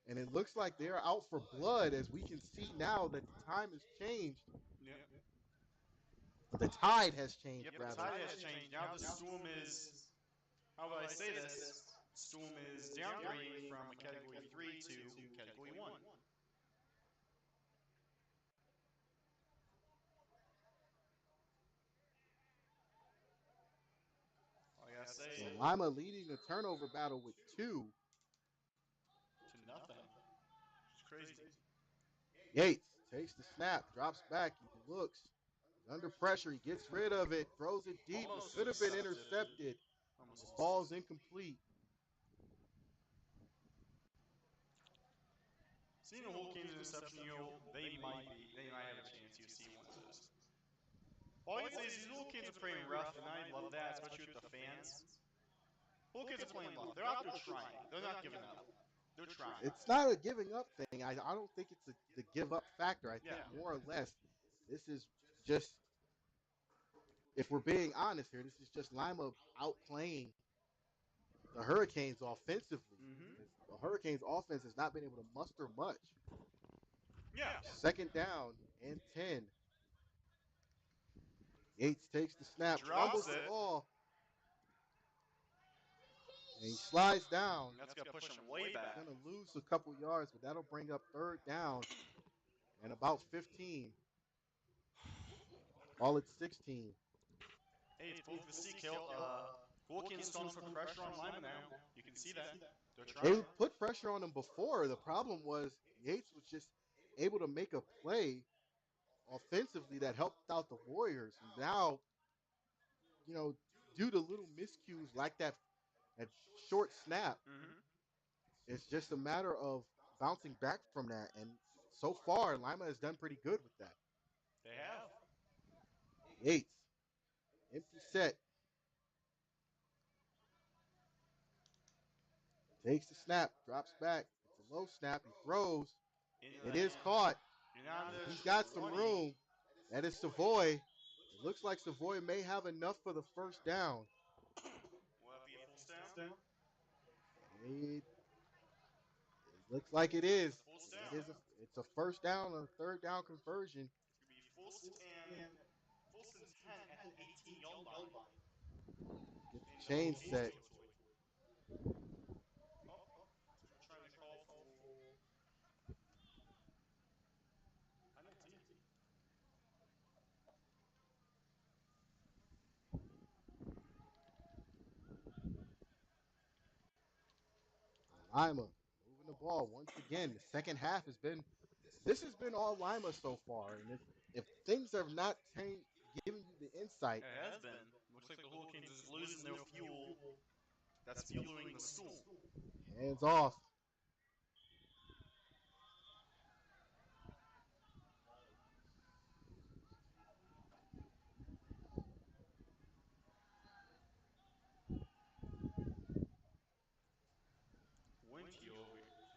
and it looks like they're out for blood, as we can see now that the time has changed. Yep. The tide has changed, Yep, rather. the tide has changed. Now the Storm is, how would I say this? Storm is downgrading from a Category 3 to Category 1. I gotta say, So Lima leading the turnover battle with 2. To nothing. It's crazy. Yates takes the snap, drops back, he looks. He's under pressure, he gets rid of it, throws it deep. It could have been intercepted. The ball's incomplete. Seeing the Hurricanes interception, they might have a chance to see one of those. All I can say is these Hurricanes are playing rough, and I love that, especially with the fans. Hurricanes are playing rough. They're out there trying. They're not giving up. They're trying. It's not a giving up thing. I don't think it's the give up factor. I think more or less this is just, if we're being honest here, this is just Lima outplaying the Hurricanes offensively. Mm-hmm. The Hurricanes offense has not been able to muster much. Yeah. Second down and 10. Yates takes the snap, Drops fumbles the it. ball, and he slides down. That's gonna push him way He's back. going to lose a couple yards, but that'll bring up third down and about 15. Call it 16. Hey, it's cool to see Hawkins starting to put pressure on Lima now. You can see that. They're They trying. put pressure on him before. The problem was Yates was just able to make a play offensively that helped out the Warriors. And now, due to little miscues like that short snap, Mm-hmm. it's just a matter of bouncing back from that. And so far, Lima has done pretty good with that. They have. Yates, empty set, takes the snap, drops back. It's a low snap. He throws. It is caught. You're not in the He's got some 20. room. That is Savoy. It looks like Savoy may have enough for the first down. Will that be a full down? It, it looks like it It's a is. full down. It's a first down, a third down conversion. It's gonna be first and 10 at the 18-yard line. Get the In the chain Hurricanes set. territory. Oh, they're trying to call for penalty. Lima moving the ball once again. The second half this has been all Lima so far. And if things have not giving you the insight, It has been. Looks like the Hurricanes is losing their fuel. That's fueling the school. hands off.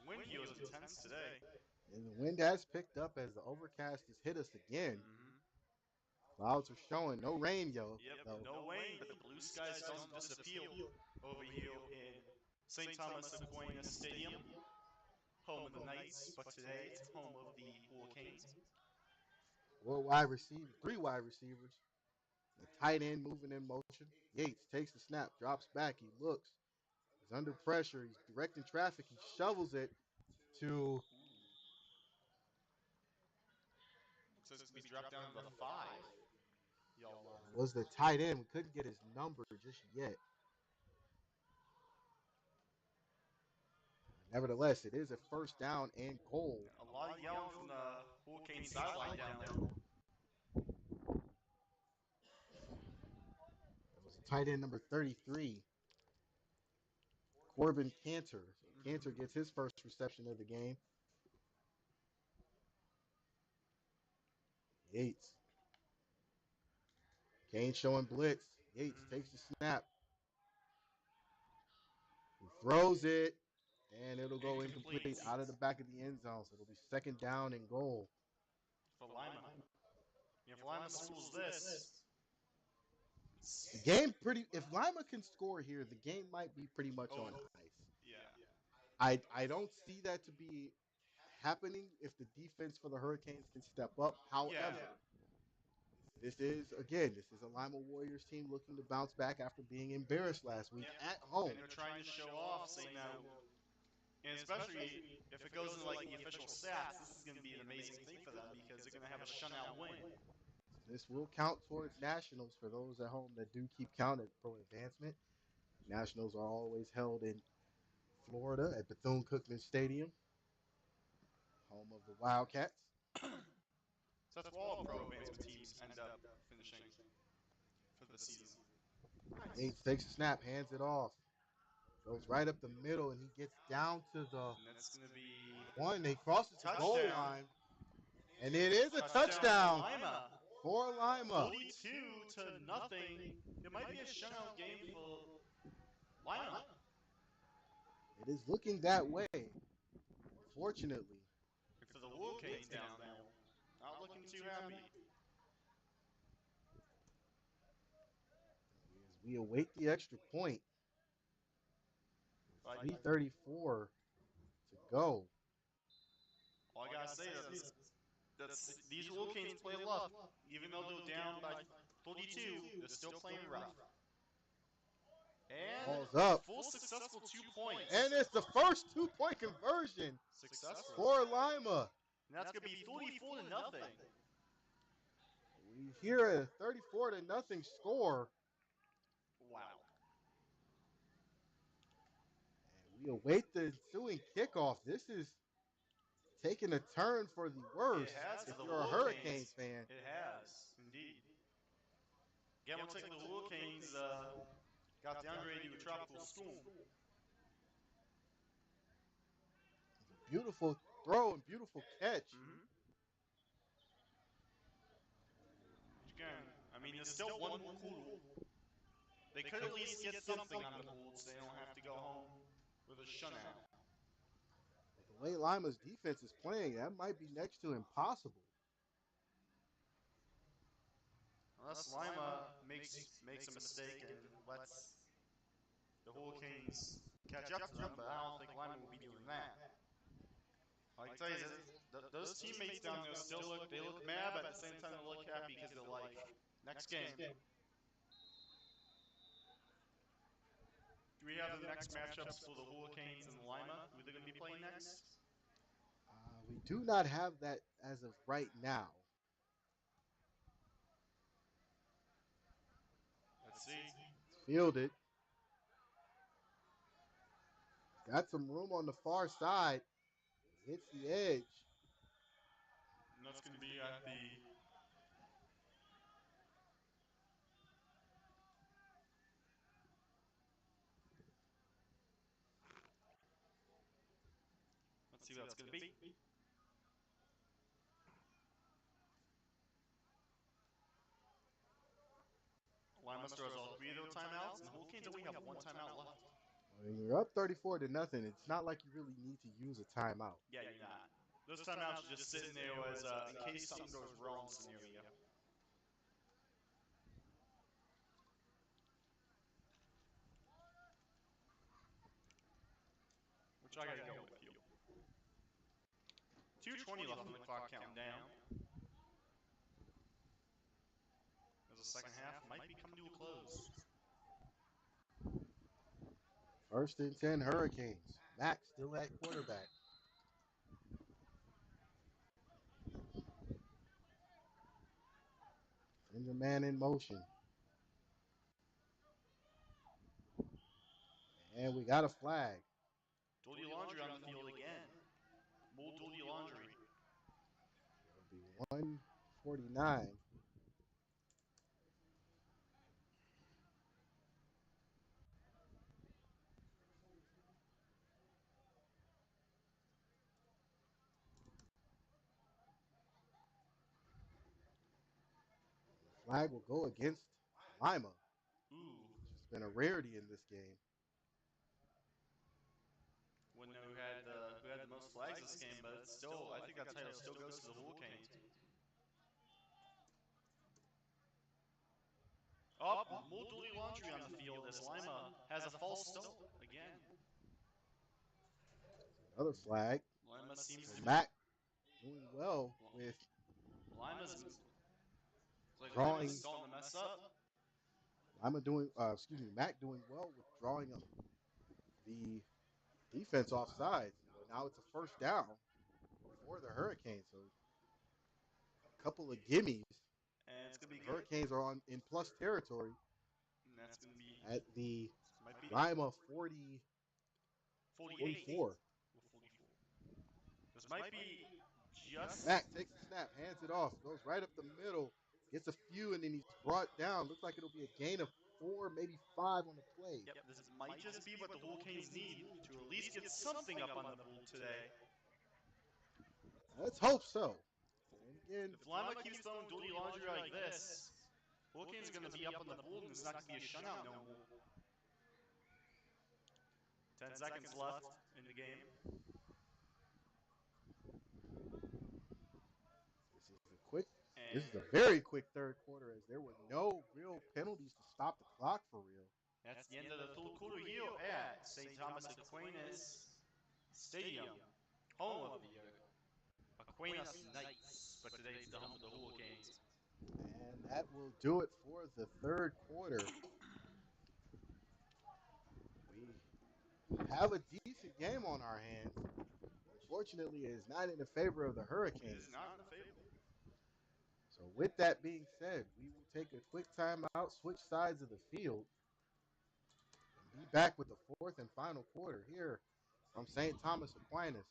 Wind here is intense today. And the wind has picked up as the overcast has hit us again. Mm-hmm. Clouds are showing. No rain, Yep, though. no rain, but the blue skies starting to disappear over here in St. Thomas Aquinas Stadium, home of the Knights, but today it's home of the Hurricanes. Three wide receivers. The tight end moving in motion. Yates takes the snap, drops back. He looks. He's under pressure. He's directing traffic. He shovels it to. Ooh. Looks like it's going to be dropped down to the 5-yard line. Was the tight end. We couldn't get his number just yet. Nevertheless, it is a first down and goal. A lot of yelling from the Hurricane sideline down there. It was tight end number 33, Corbin Cantor. So Cantor gets his first reception of the game. Yates. Kane showing blitz. Yates takes the snap. He throws it, and it'll go incomplete out of the back of the end zone. So it'll be second down and goal. For Lima. If Lima schools this, The game if Lima can score here, the game might be pretty much on ice. Yeah. I don't see that to be happening if the defense for the Hurricanes can step up. However, this is a Lima Warriors team looking to bounce back after being embarrassed last week at home. And they're trying to show off, saying that, and especially if it goes into like the official stats, this is going to be an amazing thing for them because they're going to have a shutout win. This will count towards nationals for those at home that do keep count at Pro Advancement. Nationals are always held in Florida at Bethune-Cookman Stadium, home of the Wildcats. So that's where all Pro Advancement teams end up finishing for the season. Yates takes a snap, hands it off. Goes right up the middle, and he gets down to the And that's going to be one. He crosses the goal line, and it is a touchdown for Lima. 42-0. It might be a shutout game for Lima. It is looking that way, unfortunately. For the Hurricanes down there, not looking too happy. As we await the extra point. 3:34 to go. All I gotta say that's these Hurricanes play rough. Even though they're down by 32, they're still playing rough. And Ball's up. full successful 2 points. And it's the first 2-point conversion Successful. for Lima. And that's gonna be 34-0. We hear a 34-0 score. Wow. And we await the ensuing kickoff. This is taking a turn for the worse It has if for the you're a Hurricanes. Hurricanes fan. It has, indeed. Again, looks like the Hurricanes got downgraded to a tropical storm. Beautiful throw and beautiful catch. Again, I mean, there's still one Kulu. They could at least get something on the board so they don't have to go home with a shutout. The way Lima's defense is playing, that might be next to impossible. Unless Lima makes a mistake and lets the Hurricanes catch up to them, but I don't think Lima will be doing that. I can tell you, those teammates down there still look mad, but at the same time they look happy because they're like, next game. Do we have the next matchups for the Hurricanes and Lima? Who they're going to be playing next? We do not have that as of right now. Let's see. Fielded. Got some room on the far side. Hits the edge. And that's going to be at the... Let's see what that's going to be. Lima throws all 3 of their timeouts, and the Hurricanes only have 1 timeout left. When you're up 34-0, it's not like you really need to use a timeout. Yeah, you're not. Those timeouts are just sitting there as in case something goes wrong scenario. Which I gotta go with you. 2:20 left on the clock, counting down. As the second half might be coming to a close. 1st and 10 Hurricanes. Mac still at quarterback. Send the man in motion. And we got a flag. Dirty laundry on the field again. More dirty laundry. It'll be 149. The flag will go against Lima. Ooh. Which has been a rarity in this game. Wouldn't know who had the most flags this game, but it's still, I think that title still goes to the Hurricanes. Oh, more dirty laundry on the field as Lima has a false start again. Another flag. Lima seems to be... Mac doing well with Lima's drawing. starting to mess up. Mac doing well with drawing up the defense off sides. But now it's a first down for the Hurricanes. So a couple of gimmies. And it's gonna be Hurricanes are in plus territory. And that's gonna be at the Lima 44. 44. This might be just... Mac takes the snap, hands it off, goes right up the middle, gets a few, and then he's brought down. Looks like it'll be a gain of 4, maybe 5 on the play. Yep, this might just be what the Hurricanes need to at least get something up on the board today. Let's hope so. And again, if Lima keeps throwing dirty laundry like this, Hurricanes are going to be up on the board, and it's not going to be a shutout no more. 10 seconds left in the game. This is a very quick third quarter, as there were no real penalties to stop the clock for real. That's the end of the third quarter here at St. Thomas Aquinas Stadium, home of the Aquinas Knights, but today it's the home of the Hurricanes. And that will do it for the third quarter. We have a decent game on our hands. Unfortunately, it is not in the favor of the It Hurricanes. is not in the favor. So with that being said, we will take a quick timeout, switch sides of the field, and be back with the fourth and final quarter here from St. Thomas Aquinas.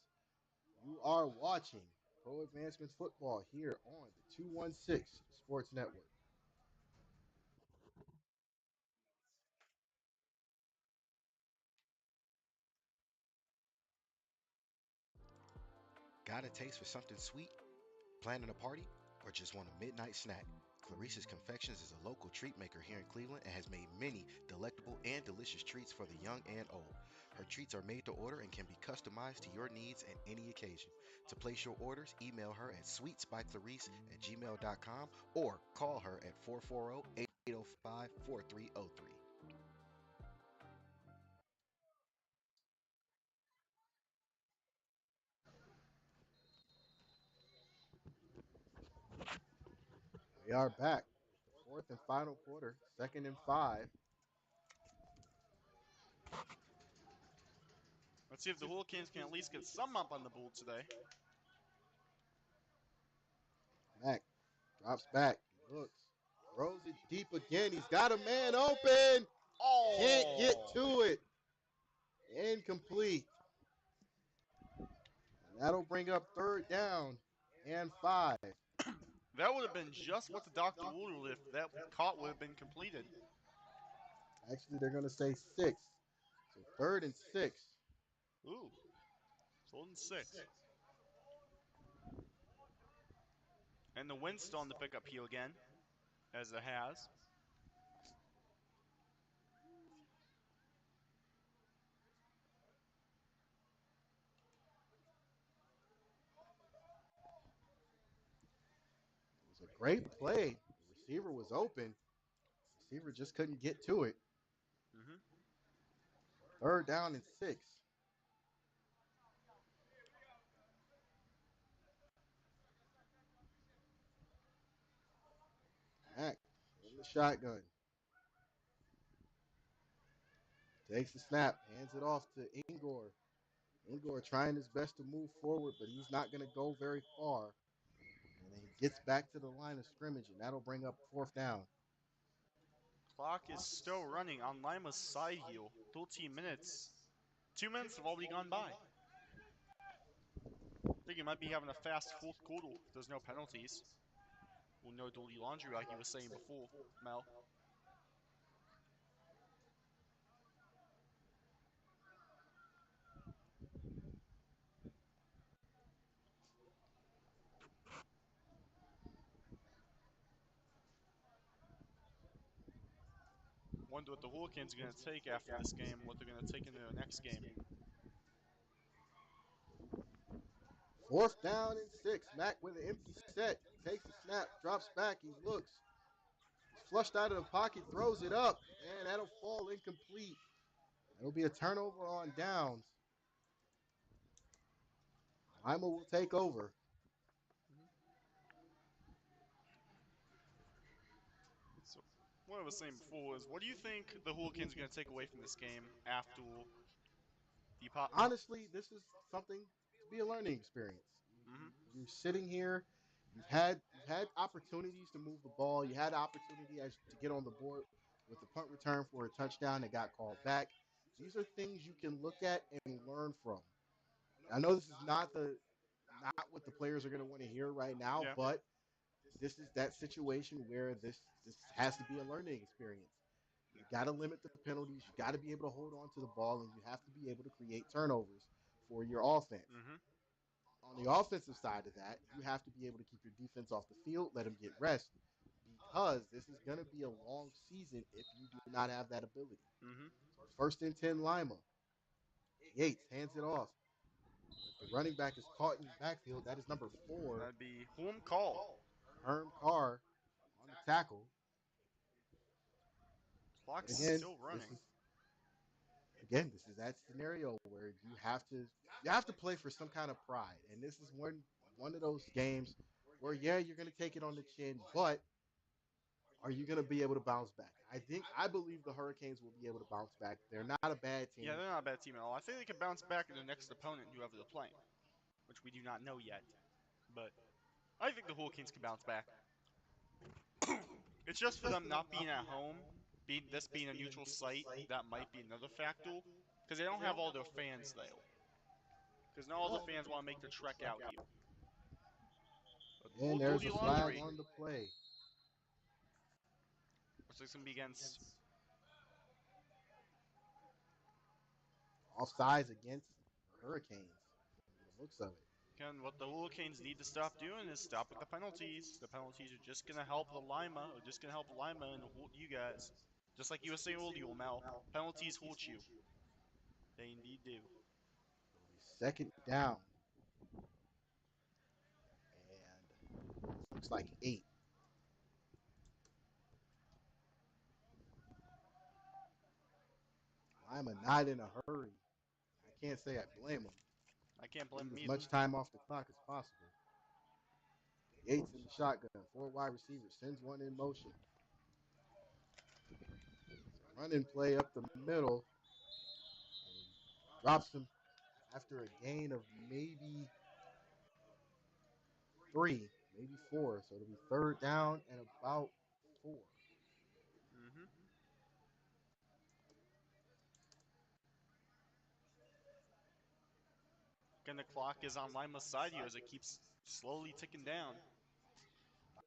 You are watching Pro Advancement Football here on the 216 Sports Network. Got a taste for something sweet? Planning a party? Or just want a midnight snack? Clarissa's Confections is a local treat maker here in Cleveland and has made many delectable and delicious treats for the young and old. Her treats are made to order and can be customized to your needs at any occasion. To place your orders, email her at sweetsbyclarice@gmail.com or call her at 440-805-4303. We are back. The fourth and final quarter, 2nd and 5. Let's see if the Hurricanes can at least get some up on the board today. Mack drops back, looks, throws it deep again. He's got a man open. Can't get to it. Incomplete. And that'll bring up 3rd down and 5. That would have been just what the doctor ordered if that caught would have been completed. Actually, they're going to say 6. So 3rd and 6. Ooh, 4-6. And the wind's still on the pickup heel again, as it has. It was a great play. The receiver was open. The receiver just couldn't get to it. Mm-hmm. 3rd down and 6. Mack in the shotgun. Takes the snap, hands it off to Ingor. Ingor trying his best to move forward, but he's not going to go very far. And then he gets back to the line of scrimmage, and that'll bring up 4th down. Clock is still running on Lima's side heel. 13 minutes. 2 minutes have already gone by. I think he might be having a fast fourth quarter if there's no penalties. Or no dirty laundry like you were saying before, Mel. Wonder what the Hurricanes are going to take after this game, what they're going to take into their next game. 4th down and 6. Mack with an empty set. Takes the snap, drops back, he looks. He's flushed out of the pocket, throws it up, and that'll fall incomplete. It'll be a turnover on downs. Lima will take over. So, what I was saying before is, what do you think the Hurricanes are going to take away from this game after the Honestly, this is something to be a learning experience. Mm-hmm. You're sitting here. You've had opportunities to move the ball. You had opportunity to get on the board with the punt return for a touchdown that got called back. These are things you can look at and learn from. I know this is not what the players are going to want to hear right now, Yeah. but this is that situation where this has to be a learning experience. You got to limit the penalties. You got to be able to hold on to the ball, and you have to be able to create turnovers for your offense. Mm-hmm. On the offensive side of that, you have to be able to keep your defense off the field, let them get rest, because this is going to be a long season if you do not have that ability. Mm-hmm. So 1st and 10 Lima. Yates hands it off. But the running back is caught in the backfield. That is number 4, That'd be home call. Herm Carr, on the tackle. Clock's But again, still running. again, this is that scenario where you have to play for some kind of pride, and this is one of those games where yeah, you're going to take it on the chin, but are you going to be able to bounce back? I believe the Hurricanes will be able to bounce back. They're not a bad Yeah, team. they're not a bad team at all. I think they can bounce back in the next opponent, whoever they're playing, which we do not know yet. But I think the Hurricanes can bounce back. It's just for them not being at home, this being a neutral site, that might be another factor. Because they don't have all their fans there. Because not all the fans want to make the trek out here. But And more there's dirty a flag laundry. on the play. What's this going to be against? Offsides against the Hurricanes from the looks of it. Again, what the Hurricanes need to stop doing is stop with the penalties. The penalties are just going to help the Lima, or just going to help Lima and hurt you guys. Just like you were saying earlier, Mel. Penalties hurt you. They indeed do. It'll be second down, and looks like 8. Lima not in a hurry. I can't say I blame him. I can't blame Leave them as either. much time off the clock as possible. Yates in the shotgun, 4 wide receivers, sends one in motion. It's a running play up the middle, and he drops him after a gain of maybe 3, maybe 4. So it'll be third down and about 4. Mm-hmm. Again, the clock is on Lima's side here as it keeps slowly ticking down.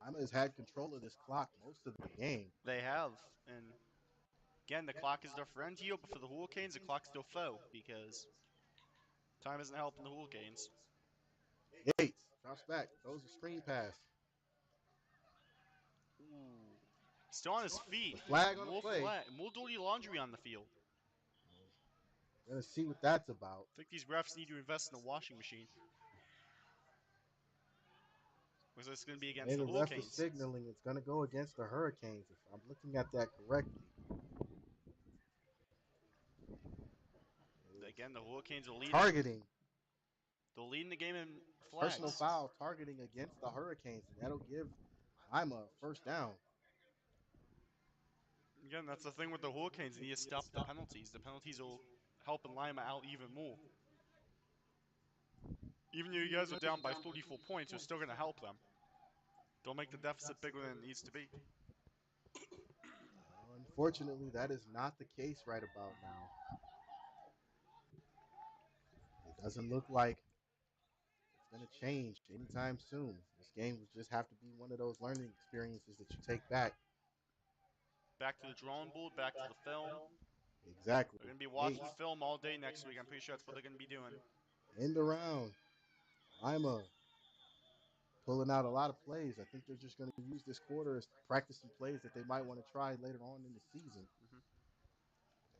Lima has had control of this clock most of the game. They have. And again, the clock is their friend here, but for the Hurricanes, the clock's their foe because time isn't helping the Hurricanes. Yates drops back, throws a screen pass. Ooh. Still on his feet. The flag on the play. More dirty laundry on the field. We're gonna see what that's about. I think these refs need to invest in a washing machine. Because it's going to be against And the the ref is Hurricanes. signaling it's gonna go against the Hurricanes, if I'm looking at that correctly. Again, the Hurricanes are leading. Targeting. They're leading the game in Personal flags. foul targeting against the Hurricanes, and that'll give Lima first down. Again, that's the thing with the Hurricanes. They need to stop the penalties. The penalties are helping Lima out even more. Even though you guys are down by 34 points, you're still going to help them. Don't make the deficit bigger than it needs to be. Unfortunately, that is not the case right about now. It doesn't look like it's going to change anytime soon. This game will just have to be one of those learning experiences that you take back. Back to the drawing board, back to the film. Exactly. They're going to be watching Yates. film all day next week. I'm pretty sure that's what they're going to be doing. End around. Lima pulling out a lot of plays. I think they're just going to use this quarter as practicing plays that they might want to try later on in the season. Mm-hmm.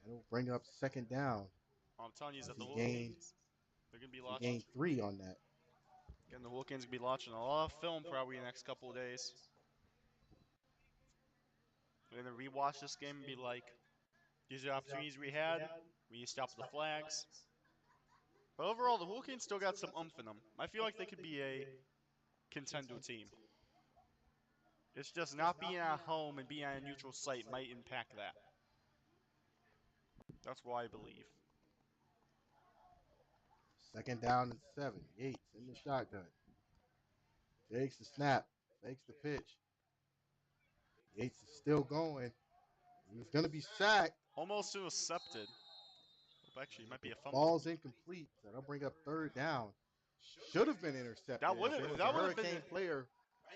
And it'll bring up second down. All I'm telling you is that the He gained, Hurricanes, they're going to be he watching. gained 3 on that. Again, the Hurricanes going to be watching a lot of film probably in the next couple of days. They're going to rewatch this game and be like, these are the opportunities we had. We need to stop the flags. But overall, the Hurricanes still got some oomph in them. I feel like they could be a contender team. It's just not being at home and being at a neutral site might impact that. That's what I believe. Second down and 7. Yates in the shotgun. Takes the snap. Fakes the pitch. Yates is still going. He's going to be sacked. Almost intercepted. Actually, it might be a The fumble. ball's incomplete. So that'll bring up third down. Should have been intercepted. That would There was have a Hurricane been. player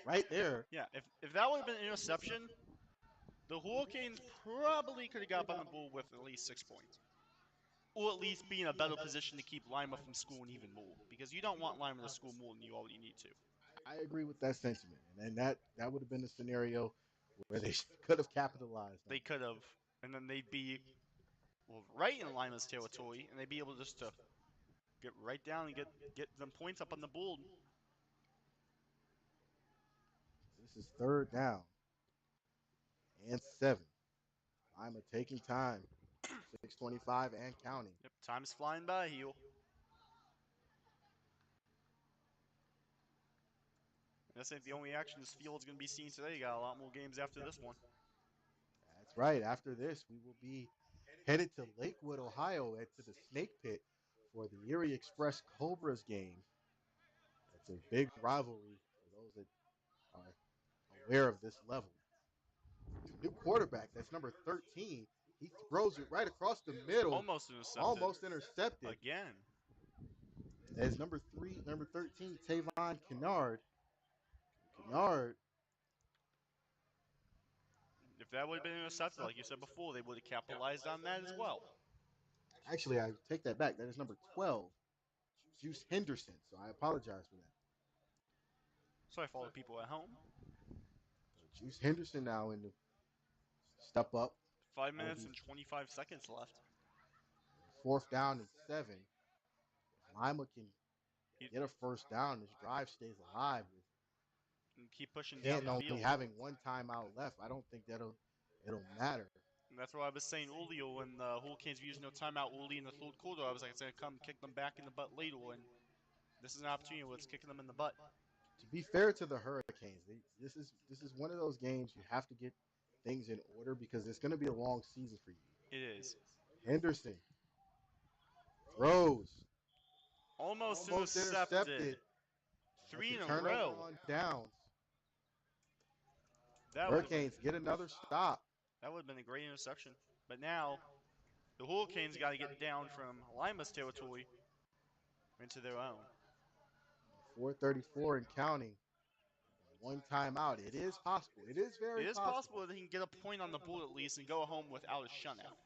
right there. Yeah, if that would have been an interception, the Hurricanes probably could have got on the ball with at least 6 points. Or at least be in a better position to keep Lima from scoring even more. Because you don't want Lima to score more than you already need to. I agree with that sentiment. And that would have been a scenario where they could have capitalized on. They could have. And then they'd be right in Lima's territory. And they'd be able just to get right down and get them points up on the board. This is third down and 7. Lima taking time. 6:25 and counting. Yep, time's flying by, heel. This ain't the only action this field's going to be seeing today. You got a lot more games after this one. That's right. After this, we will be headed to Lakewood, Ohio, and to the Snake Pit for the Erie Express Cobras game. It's a big rivalry for those that are aware of this level. New quarterback, that's number 13. He throws it right across the middle, Almost intercepted. almost intercepted. Again. As number 13, Tavon Kennard. Kennard, If that would have been intercepted, like you said before, they would have capitalized on that as well. actually, I take that back. That is number 12, Juice Henderson. So I apologize for that. Sorry for all the people at home. Juice Henderson now in the step up. 5 minutes and 25 seconds left. 4th down and 7. If Lima can get a first down, this drive stays alive. With And keep pushing down Canton the only field. having one timeout left, I don't think it'll matter. And that's what I was saying earlier when the Hurricanes were using no timeout early in the third quarter. I was like, it's going to come kick them back in the butt later, and this is an opportunity where it's kicking them in the butt. To be fair to the Hurricanes, this is one of those games you have to get things in order because it's going to be a long season for you. It is. Henderson throws. Almost intercepted. 3 in a turnover row. on downs. That Hurricanes get another stop. That would have been a great interception. But now, the Hurricanes got to get down from Lima's territory into their own. 4:34 and counting. One timeout. It is possible. It is very It is possible that he can get a point on the board at least and go home without a shutout.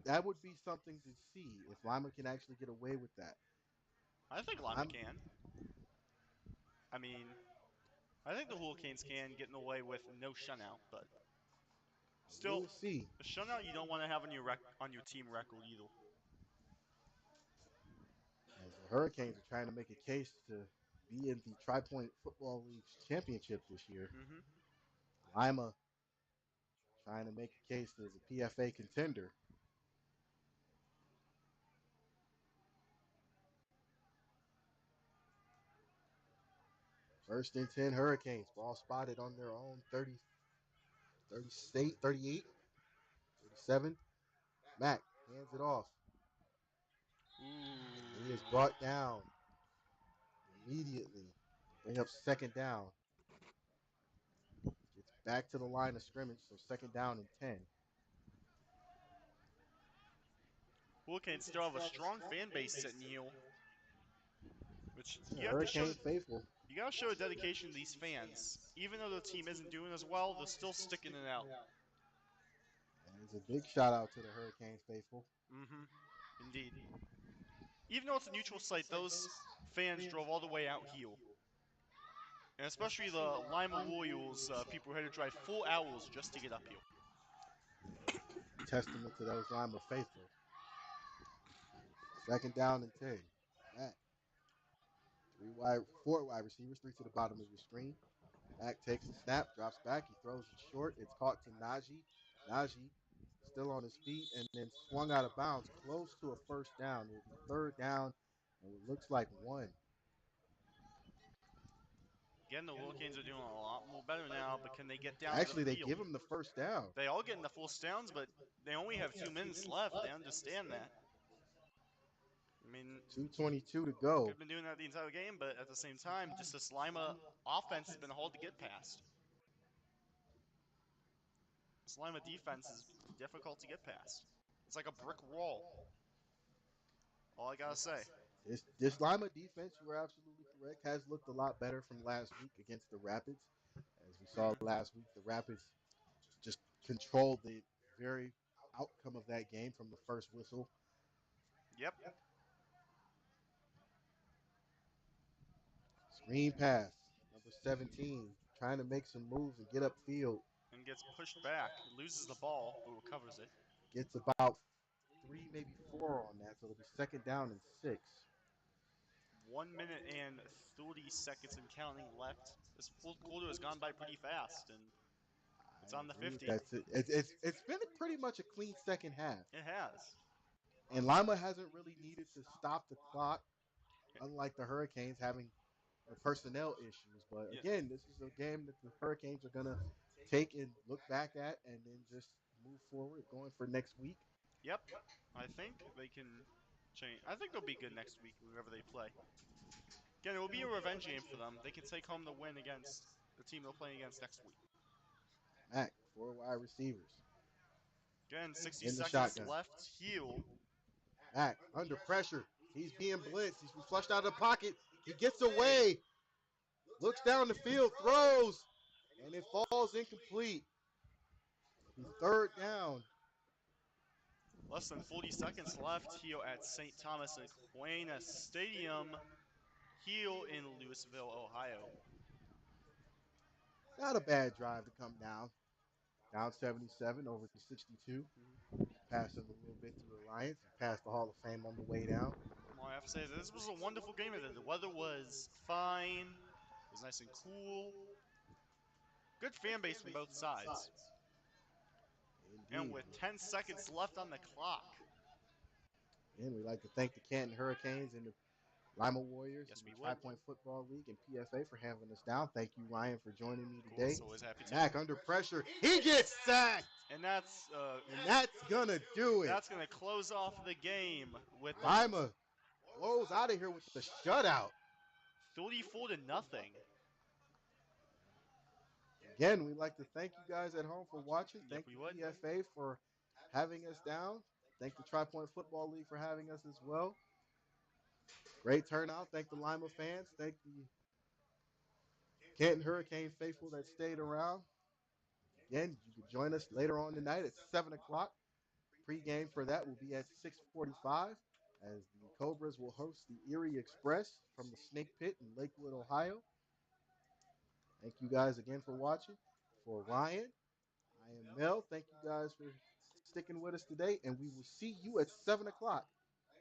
That would be something to see if Lima can actually get away with that. I think Lima can. I mean, I think the Hurricanes can get away with no shutout, but still, we'll see. a shutout you don't want to have on your team record either. As the Hurricanes are trying to make a case to be in the Tri-Point Football League championship this year. Lima trying to make a case as a PFA contender. First and 10 Hurricanes. Ball spotted on their own 38, 37. Mack hands it off. He is brought down immediately. Bring up second down. Gets back to the line of scrimmage, so second down and 10. Hurricanes still have a strong fan base sitting here, which you have to show. Hurricane faithful. You gotta show a dedication to these fans. Even though the team isn't doing as well, they're still sticking it out. And it's a big shout out to the Hurricane faithful. Indeed. Even though it's a neutral site, those fans drove all the way out here. And especially the Lima Royals, people had to drive 4 hours just to get up here. Testament to those Lima faithful. Second down and 10. Mack. 4 wide receivers, 3 to the bottom of your screen. Mack takes the snap, drops back, he throws it short. It's caught to Najee. Najee still on his feet and then swung out of bounds, close to a first down. It will be third down, and it looks like 1. Again, the Hurricanes are doing a lot more better now, but can they get down Actually, to the they field? give him the first down. They all get in the first downs, but they only have 2 minutes left. They understand that. I mean, 2:22 to go. could have been doing that the entire game, but at the same time, just this Lima offense has been hard to get past. This Lima defense is difficult to get past. It's like a brick wall. All I gotta say. This Lima defense, you are absolutely correct, has looked a lot better from last week against the Rapids. As we saw last week, the Rapids just controlled the very outcome of that game from the first whistle. Yep. Screen pass, number 17, trying to make some moves and get upfield. And gets pushed back. Loses the ball, but recovers it. Gets about 3, maybe 4 on that, so it'll be second down and 6. 1 minute and 30 seconds and counting left. This fourth quarter has gone by pretty fast, and It's I on the agree with 50. that. It's been pretty much a clean second half, It has. and Lima hasn't really needed to stop the clock, unlike the Hurricanes having personnel issues. But Yeah. again, this is a game that the Hurricanes are gonna take and look back at, and then just move forward, going for next week. Yep. I think they can change. I think they'll be good next week, whoever they play. Again, it will be a revenge game for them. They can take home the win against the team they're playing against next week. Mac, four wide receivers Again, 60 in the seconds shotgun. left. Heel. Mac under pressure. He's being blitzed. He's flushed out of the pocket. He gets away. Looks down the field, throws, and it falls incomplete. Be third down. Less than 40 seconds left. Heel at St. Thomas Aquinas Stadium. Heel in Louisville, Ohio. Not a bad drive to come down. Down 77 over to 62. Passing a little bit to the Lions. He passed the Hall of Fame on the way down. All I have to say is this was a wonderful game. The weather was fine. It was nice and cool. Good fan base from both sides. And Indeed. with 10 seconds left on the clock. And we'd like to thank the Canton Hurricanes and the Lima Warriors Yes, and we the would. Tri-Point Football League and PFA for having us down. Thank you, Ryan, for joining me Of today. course, always happy to. Mac under pressure. He gets sacked. And that's Gonna do it. that's gonna close off the game with the Lima blows out of here with the shutout. 34 to nothing. Again, we'd like to thank you guys at home for watching. Yep, Thank we the would. PFA for having us down. Thank the Tri-Point Football League for having us as well. Great turnout. Thank the Lima fans. Thank the Canton Hurricane faithful that stayed around. Again, you can join us later on tonight at 7 o'clock. Pre-game for that will be at 6:45 as the Cobras will host the Erie Express from the Snake Pit in Lakewood, Ohio. Thank you guys again for watching. For Ryan, I am Mel. Thank you guys for sticking with us today, and we will see you at 7 o'clock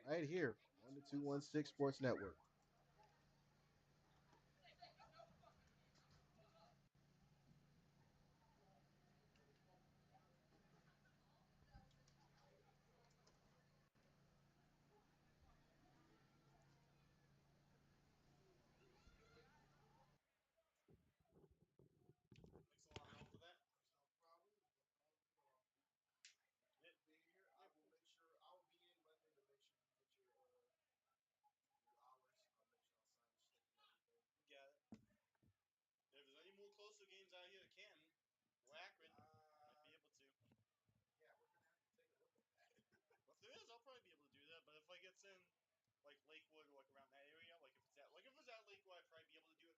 right here on the 216 Sports Network. If there's any more closer games out here at Canton or Akron, might be able to. Well, if there is, I'll probably be able to do that. But if I gets in like Lakewood or like around that area, like if it's at Lakewood, I'd probably be able to do it.